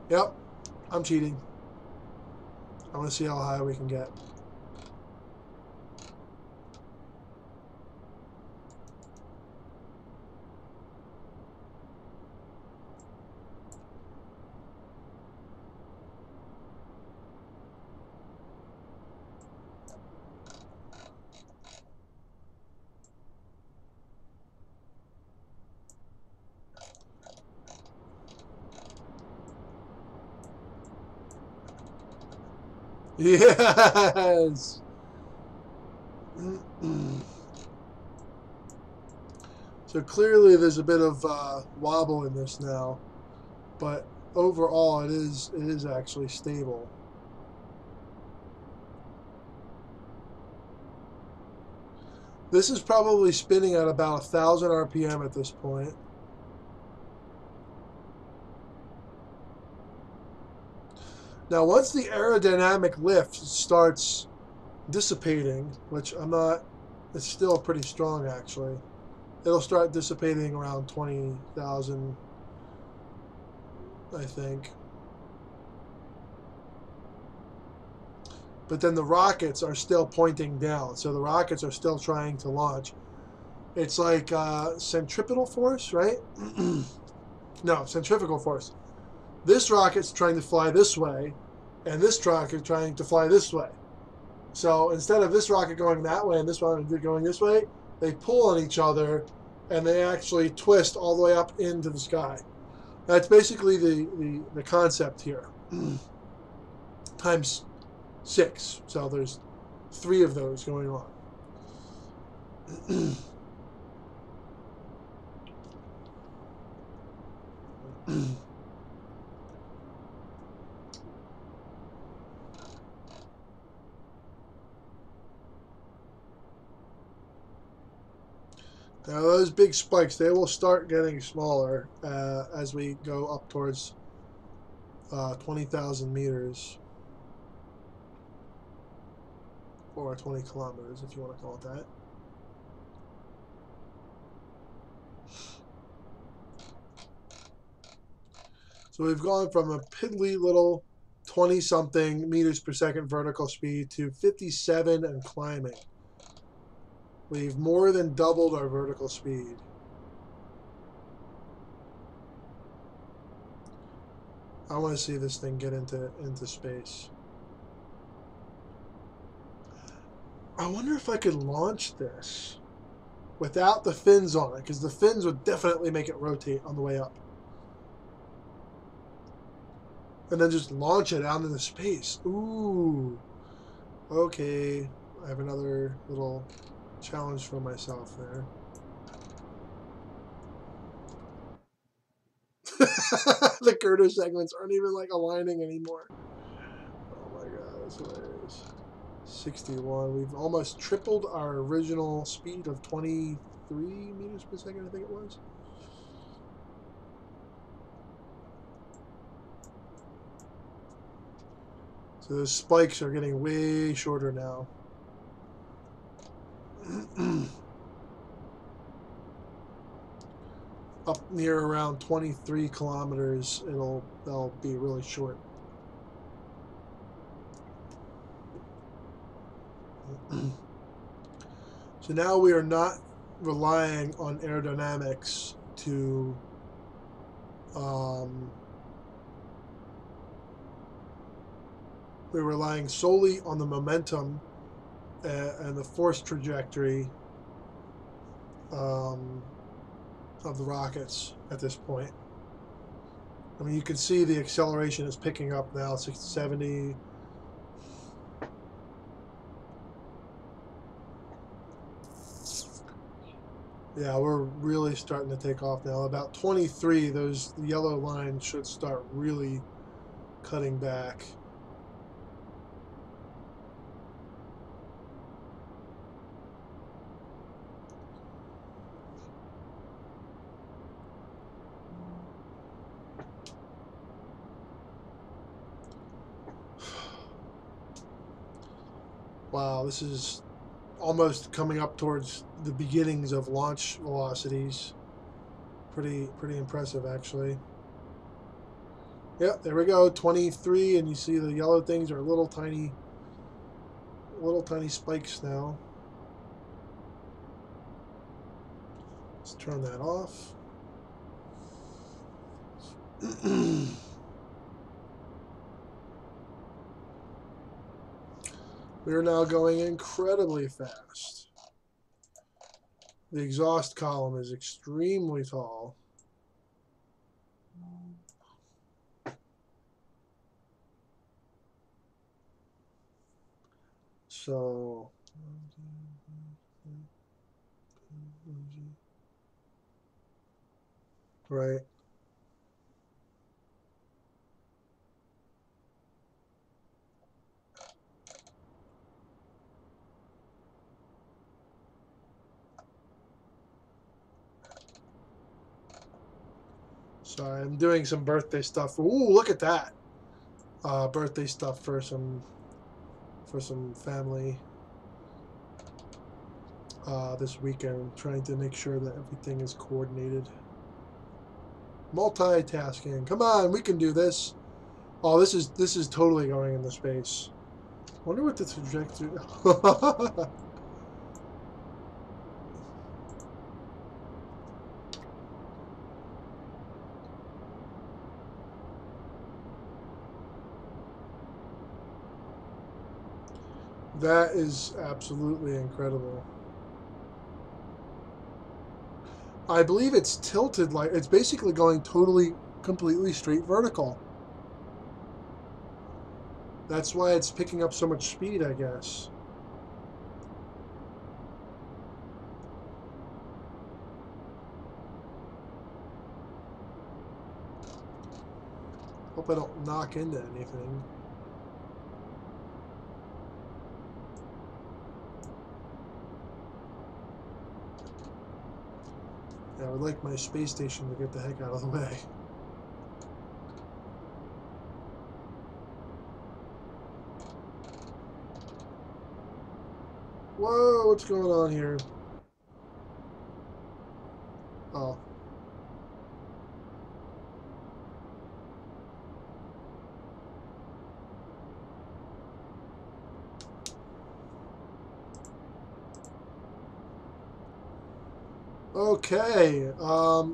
Yep, I'm cheating. I want to see how high we can get. Yes. So clearly there's a bit of wobble in this now, but overall it is actually stable. This is probably spinning at about 1,000 RPM at this point. Now, once the aerodynamic lift starts dissipating, which I'm not, it's still pretty strong actually. It'll start dissipating around 20,000, I think. But then the rockets are still pointing down, so the rockets are still trying to launch. It's like centripetal force, right? No, centrifugal force. This rocket's trying to fly this way, and this rocket trying to fly this way. So instead of this rocket going that way and this rocket going this way, they pull on each other, and they actually twist all the way up into the sky. That's basically the concept here. Times 6. So there's 3 of those going on. Now those big spikes, they will start getting smaller as we go up towards 20,000 meters, or 20 kilometers if you want to call it that. So we've gone from a piddly little 20-something meters per second vertical speed to 57 and climbing. We've more than doubled our vertical speed. I want to see this thing get into space. I wonder if I could launch this without the fins on it, because the fins would definitely make it rotate on the way up. And then just launch it out into space. Ooh. Okay. I have another little challenge for myself there. The girder segments aren't even like aligning anymore. Oh my god, that's hilarious. 61. We've almost tripled our original speed of 23 meters per second, I think it was. So those spikes are getting way shorter now. Up near around 23 kilometers, they'll be really short. So now we are not relying on aerodynamics to we're relying solely on the momentum and the force trajectory of the rockets at this point. I mean, you can see the acceleration is picking up now, 60, 70. Yeah, we're really starting to take off now. About 23, those yellow lines should start really cutting back. Wow, this is almost coming up towards the beginnings of launch velocities. Pretty impressive, actually. Yep, there we go, 23, and you see the yellow things are little tiny spikes now. Let's turn that off. We're now going incredibly fast. The exhaust column is extremely tall. So, right. Sorry, I'm doing some birthday stuff. Ooh, look at that. Birthday stuff for some family this weekend. Trying to make sure that everything is coordinated. Multitasking. Come on, we can do this. Oh, this is totally going into space. Wonder what the trajectory. That is absolutely incredible. I believe it's tilted like it's basically going totally, completely straight vertical. That's why it's picking up so much speed, I guess. Hope I don't knock into anything. Yeah, I would like my space station to get the heck out of the way. Whoa, what's going on here? Oh. Okay.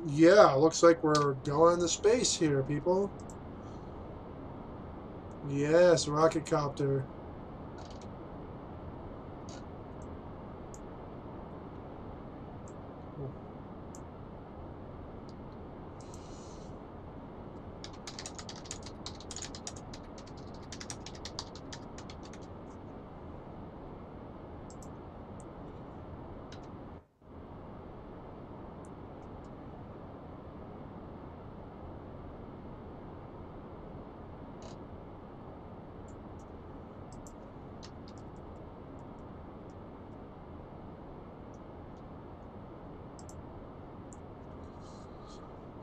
Yeah, looks like we're going to space here, people. Yes, rocket copter. Oh.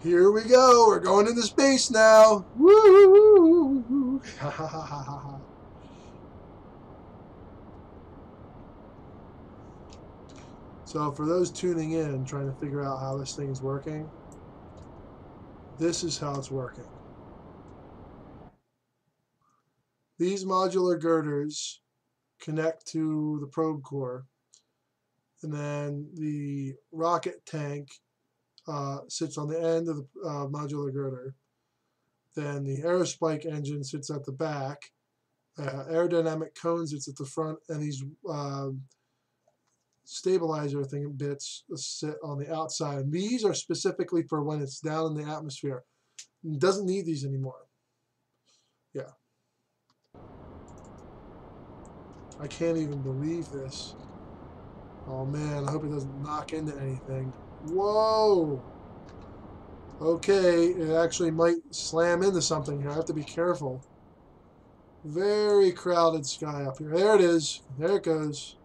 Here we go. We're going into space now. Woo! So for those tuning in, trying to figure out how this thing's working, this is how it's working. These modular girders connect to the probe core, and then the rocket tank sits on the end of the modular girder. Then the aerospike engine sits at the back. Aerodynamic cone sits at the front, and these stabilizer thing bits sit on the outside. And these are specifically for when it's down in the atmosphere. It doesn't need these anymore. Yeah. I can't even believe this. Oh man, I hope it doesn't knock into anything. Whoa! Okay, it actually might slam into something here. I have to be careful. Very crowded sky up here. There it is. There it goes.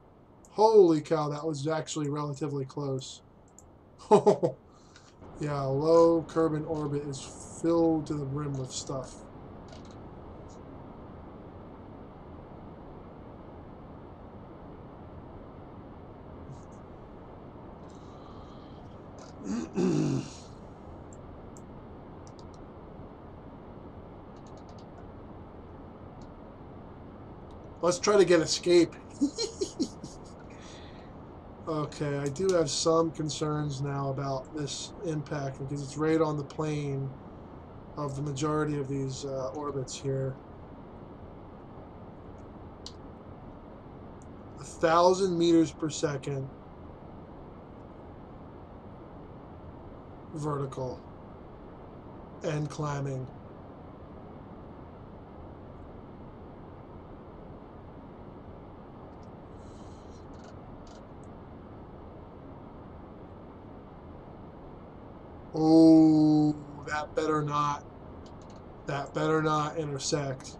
Holy cow, that was actually relatively close. Yeah, low Kerbin orbit is filled to the brim with stuff. Let's try to get escape. Okay, I do have some concerns now about this impact because it's right on the plane of the majority of these orbits here. 1,000 meters per second vertical and climbing. Oh, that better not. That better not intersect.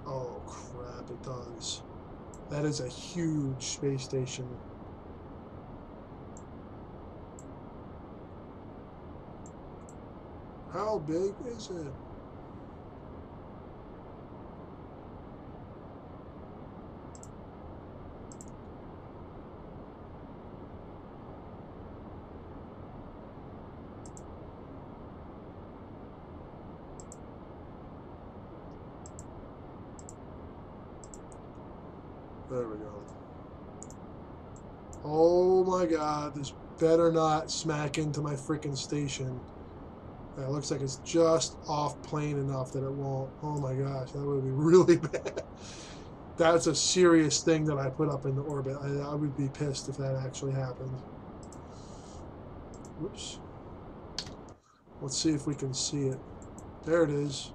Oh, crap, it does. That is a huge space station. How big is it? There we go. Oh my god, this better not smack into my freaking station. It looks like it's just off plane enough that it won't. Oh my gosh, that would be really bad. That's a serious thing that I put up in the orbit. I would be pissed if that actually happened. Whoops. Let's see if we can see it. There it is.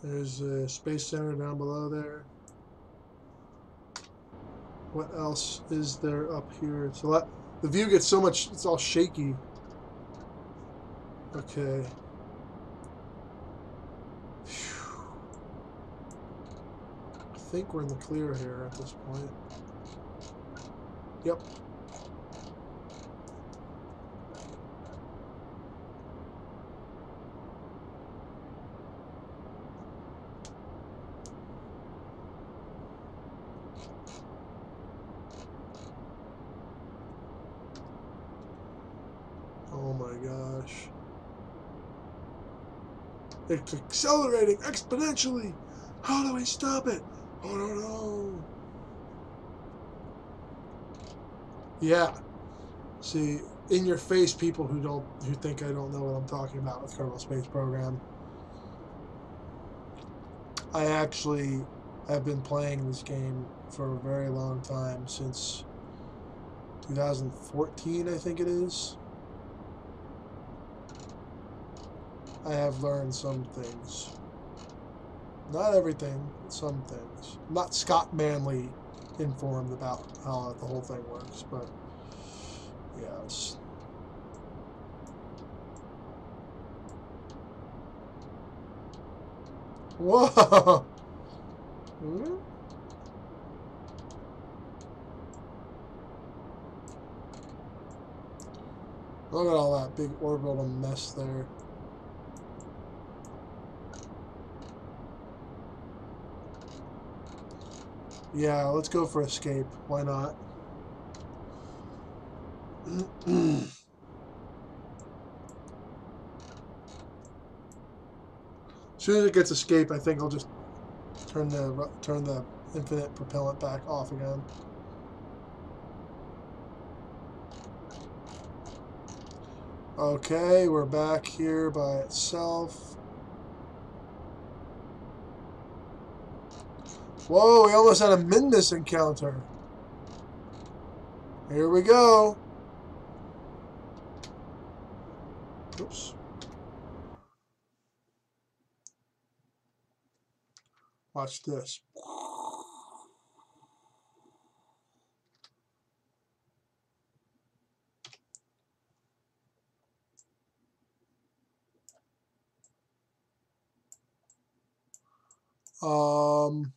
There's a Space Center down below there. What else is there up here? It's a lot. The view gets so much. It's all shaky. Okay. Phew. I think we're in the clear here at this point. Yep. Oh my gosh. It's accelerating exponentially. How do we stop it? Oh no. Yeah. See, in your face, people who think I don't know what I'm talking about with Kerbal Space Program. I actually have been playing this game for a very long time, since 2014, I think it is. I have learned some things. Not everything, but some things. I'm not Scott Manley informed about how the whole thing works, but yes. Whoa! Hmm? Look at all that big orbital mess there. Yeah, let's go for escape. Why not? As soon as it gets escape, I think I'll just turn the infinite propellant back off again. Okay, we're back here by itself. Whoa, we almost had a Minmus encounter. Here we go. Oops. Watch this. Um,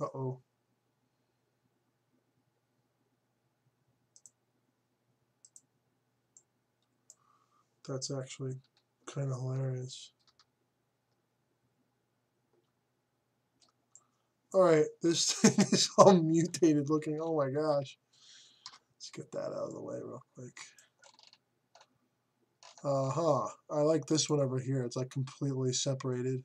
uh-oh. That's actually kind of hilarious. All right, this thing is all mutated looking. Oh my gosh. Let's get that out of the way real quick. Uh-huh. I like this one over here. It's like completely separated.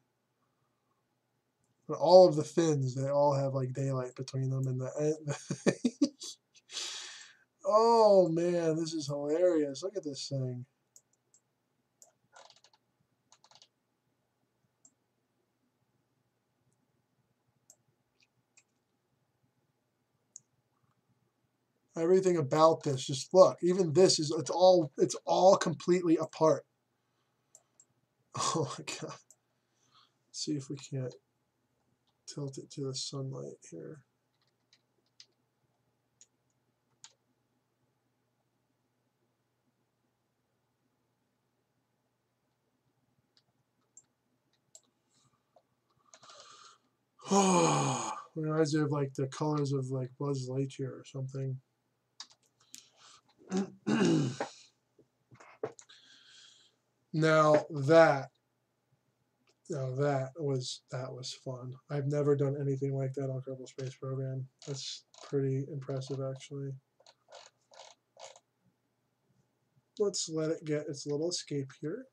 But all of the fins, they all have like daylight between them, and the oh man, this is hilarious. Look at this thing. Everything about this, just look. Even this is it's all completely apart. Oh my god. Let's see if we can't tilt it to the sunlight here. Oh, reminds me of like the colors of like Buzz Lightyear or something. Now that was fun. I've never done anything like that on Kerbal Space Program. That's pretty impressive, actually. Let's let it get its little escape here.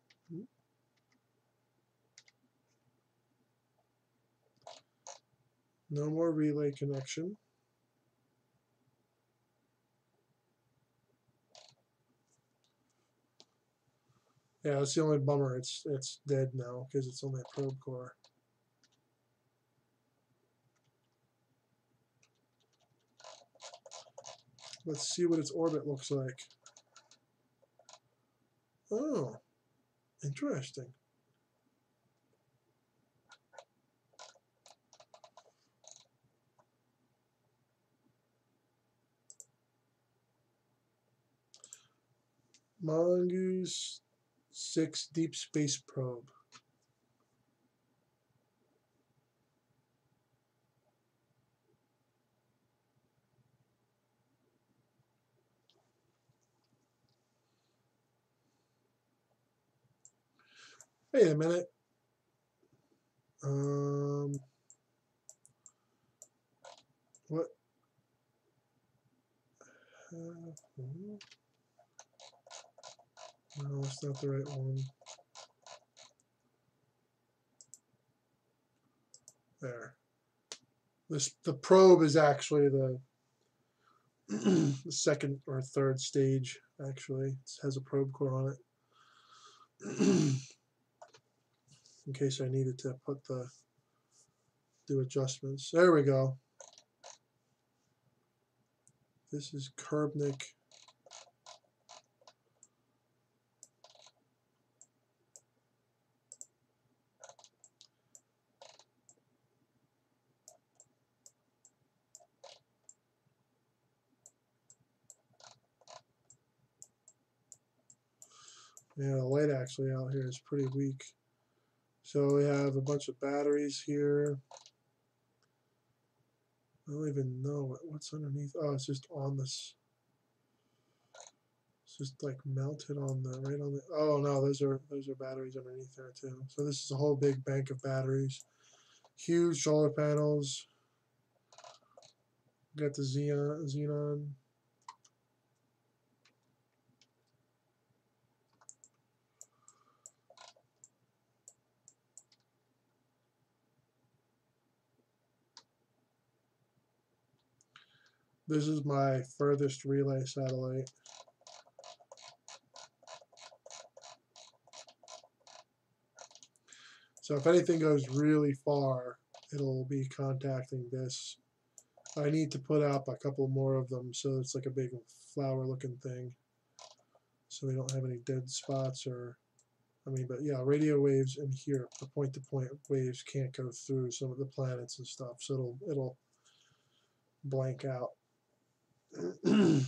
No more relay connection. Yeah, that's the only bummer. It's dead now because it's only a probe core. Let's see what its orbit looks like. Oh, interesting. Mongoose 6 Deep Space Probe. Wait a minute. What? No, it's not the right one. There. The probe is actually the the second or third stage. Actually, it has a probe core on it. In case I needed to do adjustments. There we go. This is Kerbnik. Yeah, the light actually out here is pretty weak. So we have a bunch of batteries here. I don't even know what's underneath. Oh, it's just on this. It's just like mounted on the right on the. Oh no, those are batteries underneath there too. So this is a whole big bank of batteries. Huge solar panels. Got the xenon. This is my furthest relay satellite. So if anything goes really far, it'll be contacting this. I need to put up a couple more of them so it's like a big flower looking thing. So we don't have any dead spots or, but yeah, radio waves in here, the point-to-point waves can't go through some of the planets and stuff, so it'll blank out. If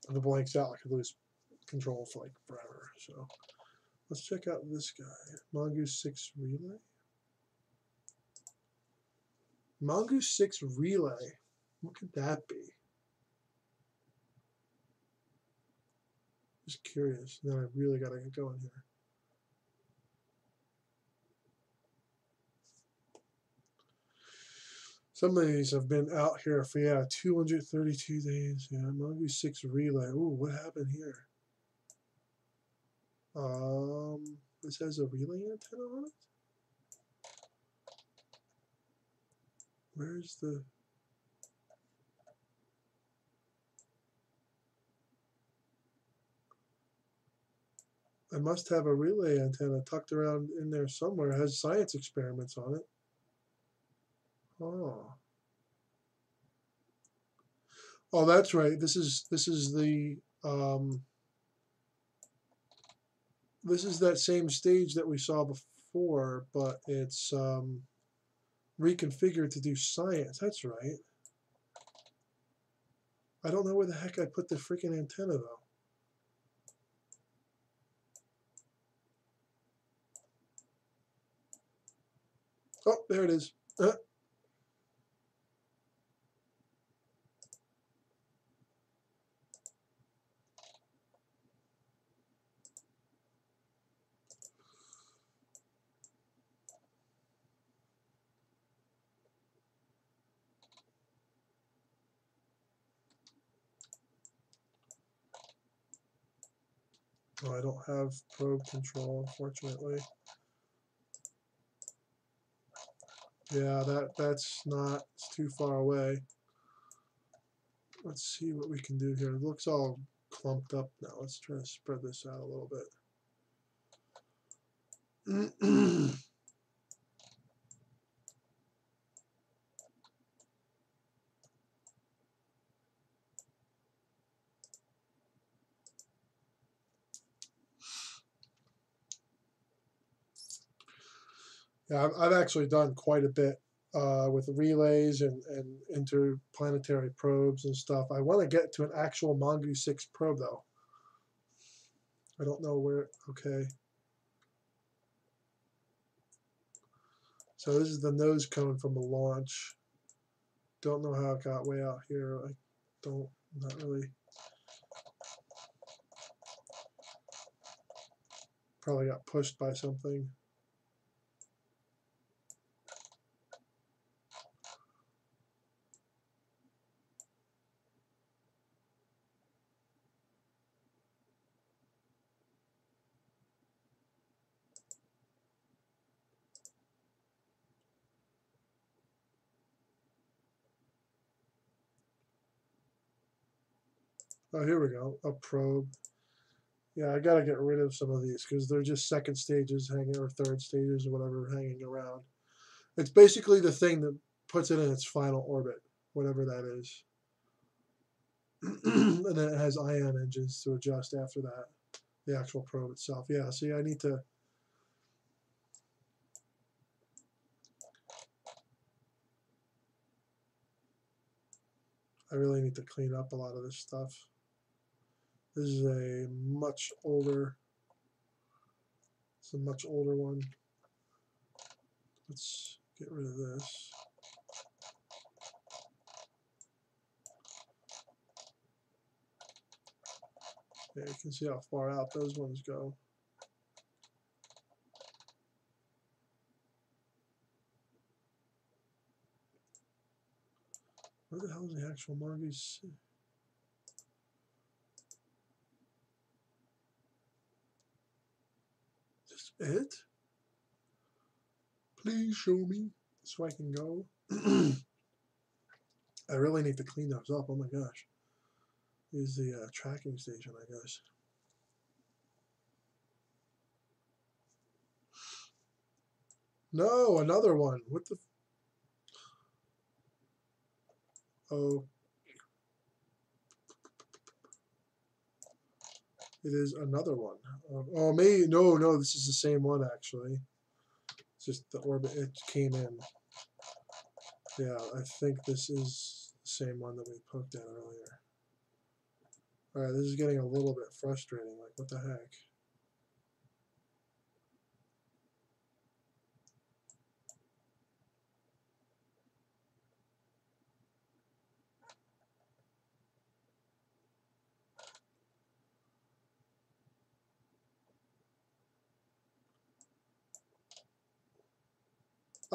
it blanks out, I could lose control for like forever. So let's check out this guy, Mongoose 6 Relay. Mongoose 6 Relay. What could that be? Just curious. Then I really got to get going here. Some of these have been out here for 232 days. Yeah, Mongoose 6 Relay. Ooh, what happened here? This has a relay antenna on it. Where's the? I must have a relay antenna tucked around in there somewhere. It has science experiments on it. Oh. Oh, that's right. This is this is that same stage that we saw before, but it's reconfigured to do science. That's right. I don't know where the heck I put the freaking antenna though. Oh, there it is. Oh, I don't have probe control, unfortunately. Yeah, that's not, it's too far away. Let's see what we can do here. It looks all clumped up now. Let's try to spread this out a little bit. Yeah, I've actually done quite a bit with relays and interplanetary probes and stuff. I want to get to an actual Mongoose 6 probe though. I don't know where. Okay. So this is the nose cone from the launch. Don't know how it got way out here. I don't, not really. Probably got pushed by something. Oh, here we go. A probe. Yeah, I got to get rid of some of these because they're just second stages hanging or third stages or whatever hanging around. It's basically the thing that puts it in its final orbit, whatever that is. And then it has ion engines to adjust after that, the actual probe itself. Yeah, see, I need to. I really need to clean up a lot of this stuff. This is a much older. It's a much older one. Let's get rid of this. Yeah, you can see how far out those ones go. Where the hell is the actual Mongoose? Is this it? Please show me so I can go. I really need to clean those up. Oh my gosh. Here's the tracking station, I guess. No, another one. What the? Oh. It is another one. Oh, maybe. No, this is the same one, actually. It's just the orbit, it came in. Yeah, I think this is the same one that we poked at earlier. Alright, this is getting a little bit frustrating. Like, what the heck?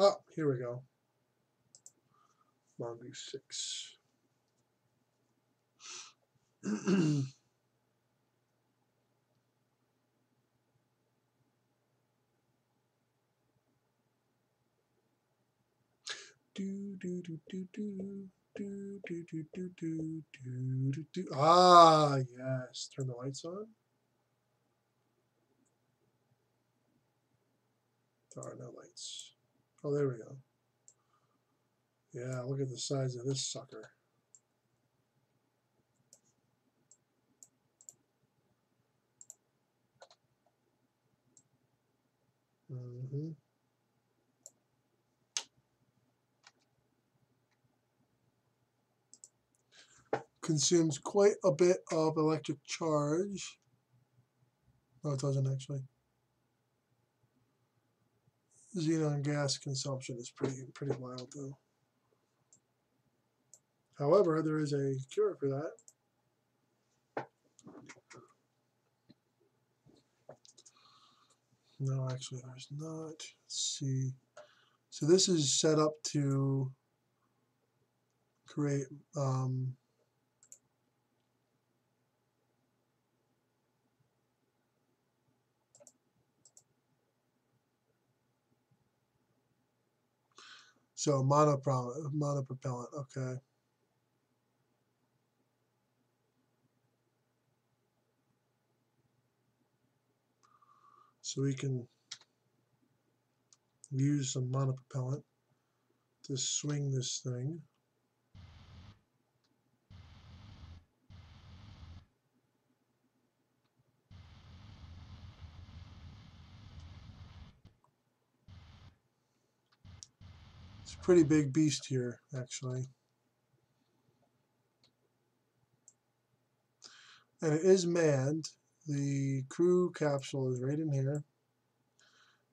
Oh, here we go. Mongoose 6. Ah, yes. Turn the lights on. There are no lights. Oh, there we go. Yeah, look at the size of this sucker. Mm-hmm. Consumes quite a bit of electric charge. No, it doesn't actually. Xenon gas consumption is pretty wild though. However, there is a cure for that. No, actually, there's not. Let's see. So this is set up to create so monopropellant. Okay. So we can use some monopropellant to swing this thing. It's a pretty big beast here, actually. And it is manned. The crew capsule is right in here.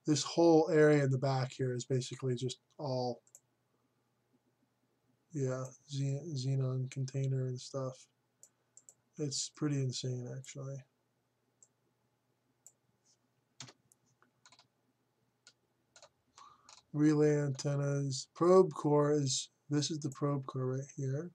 This whole area in the back here is basically just all, yeah, xenon container and stuff. It's pretty insane, actually. Relay antennas. Probe core is, this is the probe core right here.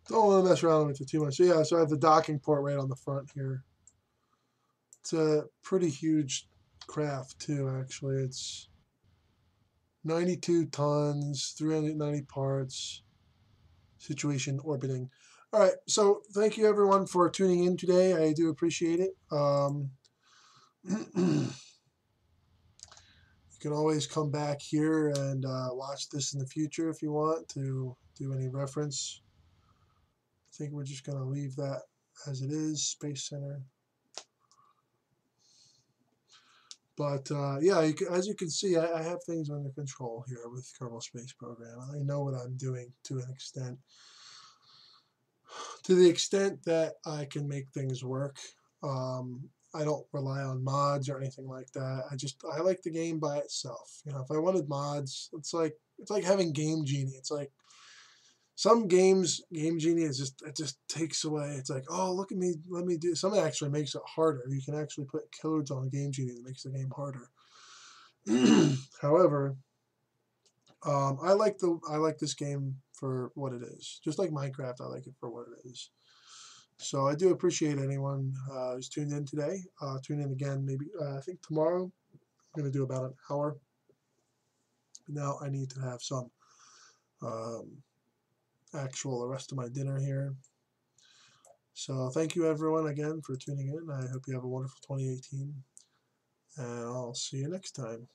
Don't want to mess around with it too much. So yeah, so I have the docking port right on the front here. It's a pretty huge craft too, actually. It's 92 tons, 390 parts, situation orbiting. All right, so thank you everyone for tuning in today. I do appreciate it. You can always come back here and watch this in the future if you want to do any reference. I think we're just going to leave that as it is, Space Center. But yeah, as you can see, I have things under control here with Kerbal Space Program. I know what I'm doing to an extent. To the extent that I can make things work. I don't rely on mods or anything like that. I like the game by itself. You know, if I wanted mods, it's like having Game Genie. It's like some games, Game Genie is just takes away. It's like, oh, look at me, let me do. Something actually makes it harder. You can actually put codes on Game Genie that makes the game harder. However, I like this game for what it is. Just like Minecraft, I like it for what it is. So I do appreciate anyone who's tuned in today. Tune in again, maybe I think tomorrow. I'm going to do about an hour. Now I need to have some actual the rest of my dinner here. So thank you everyone again for tuning in. I hope you have a wonderful 2018, and I'll see you next time.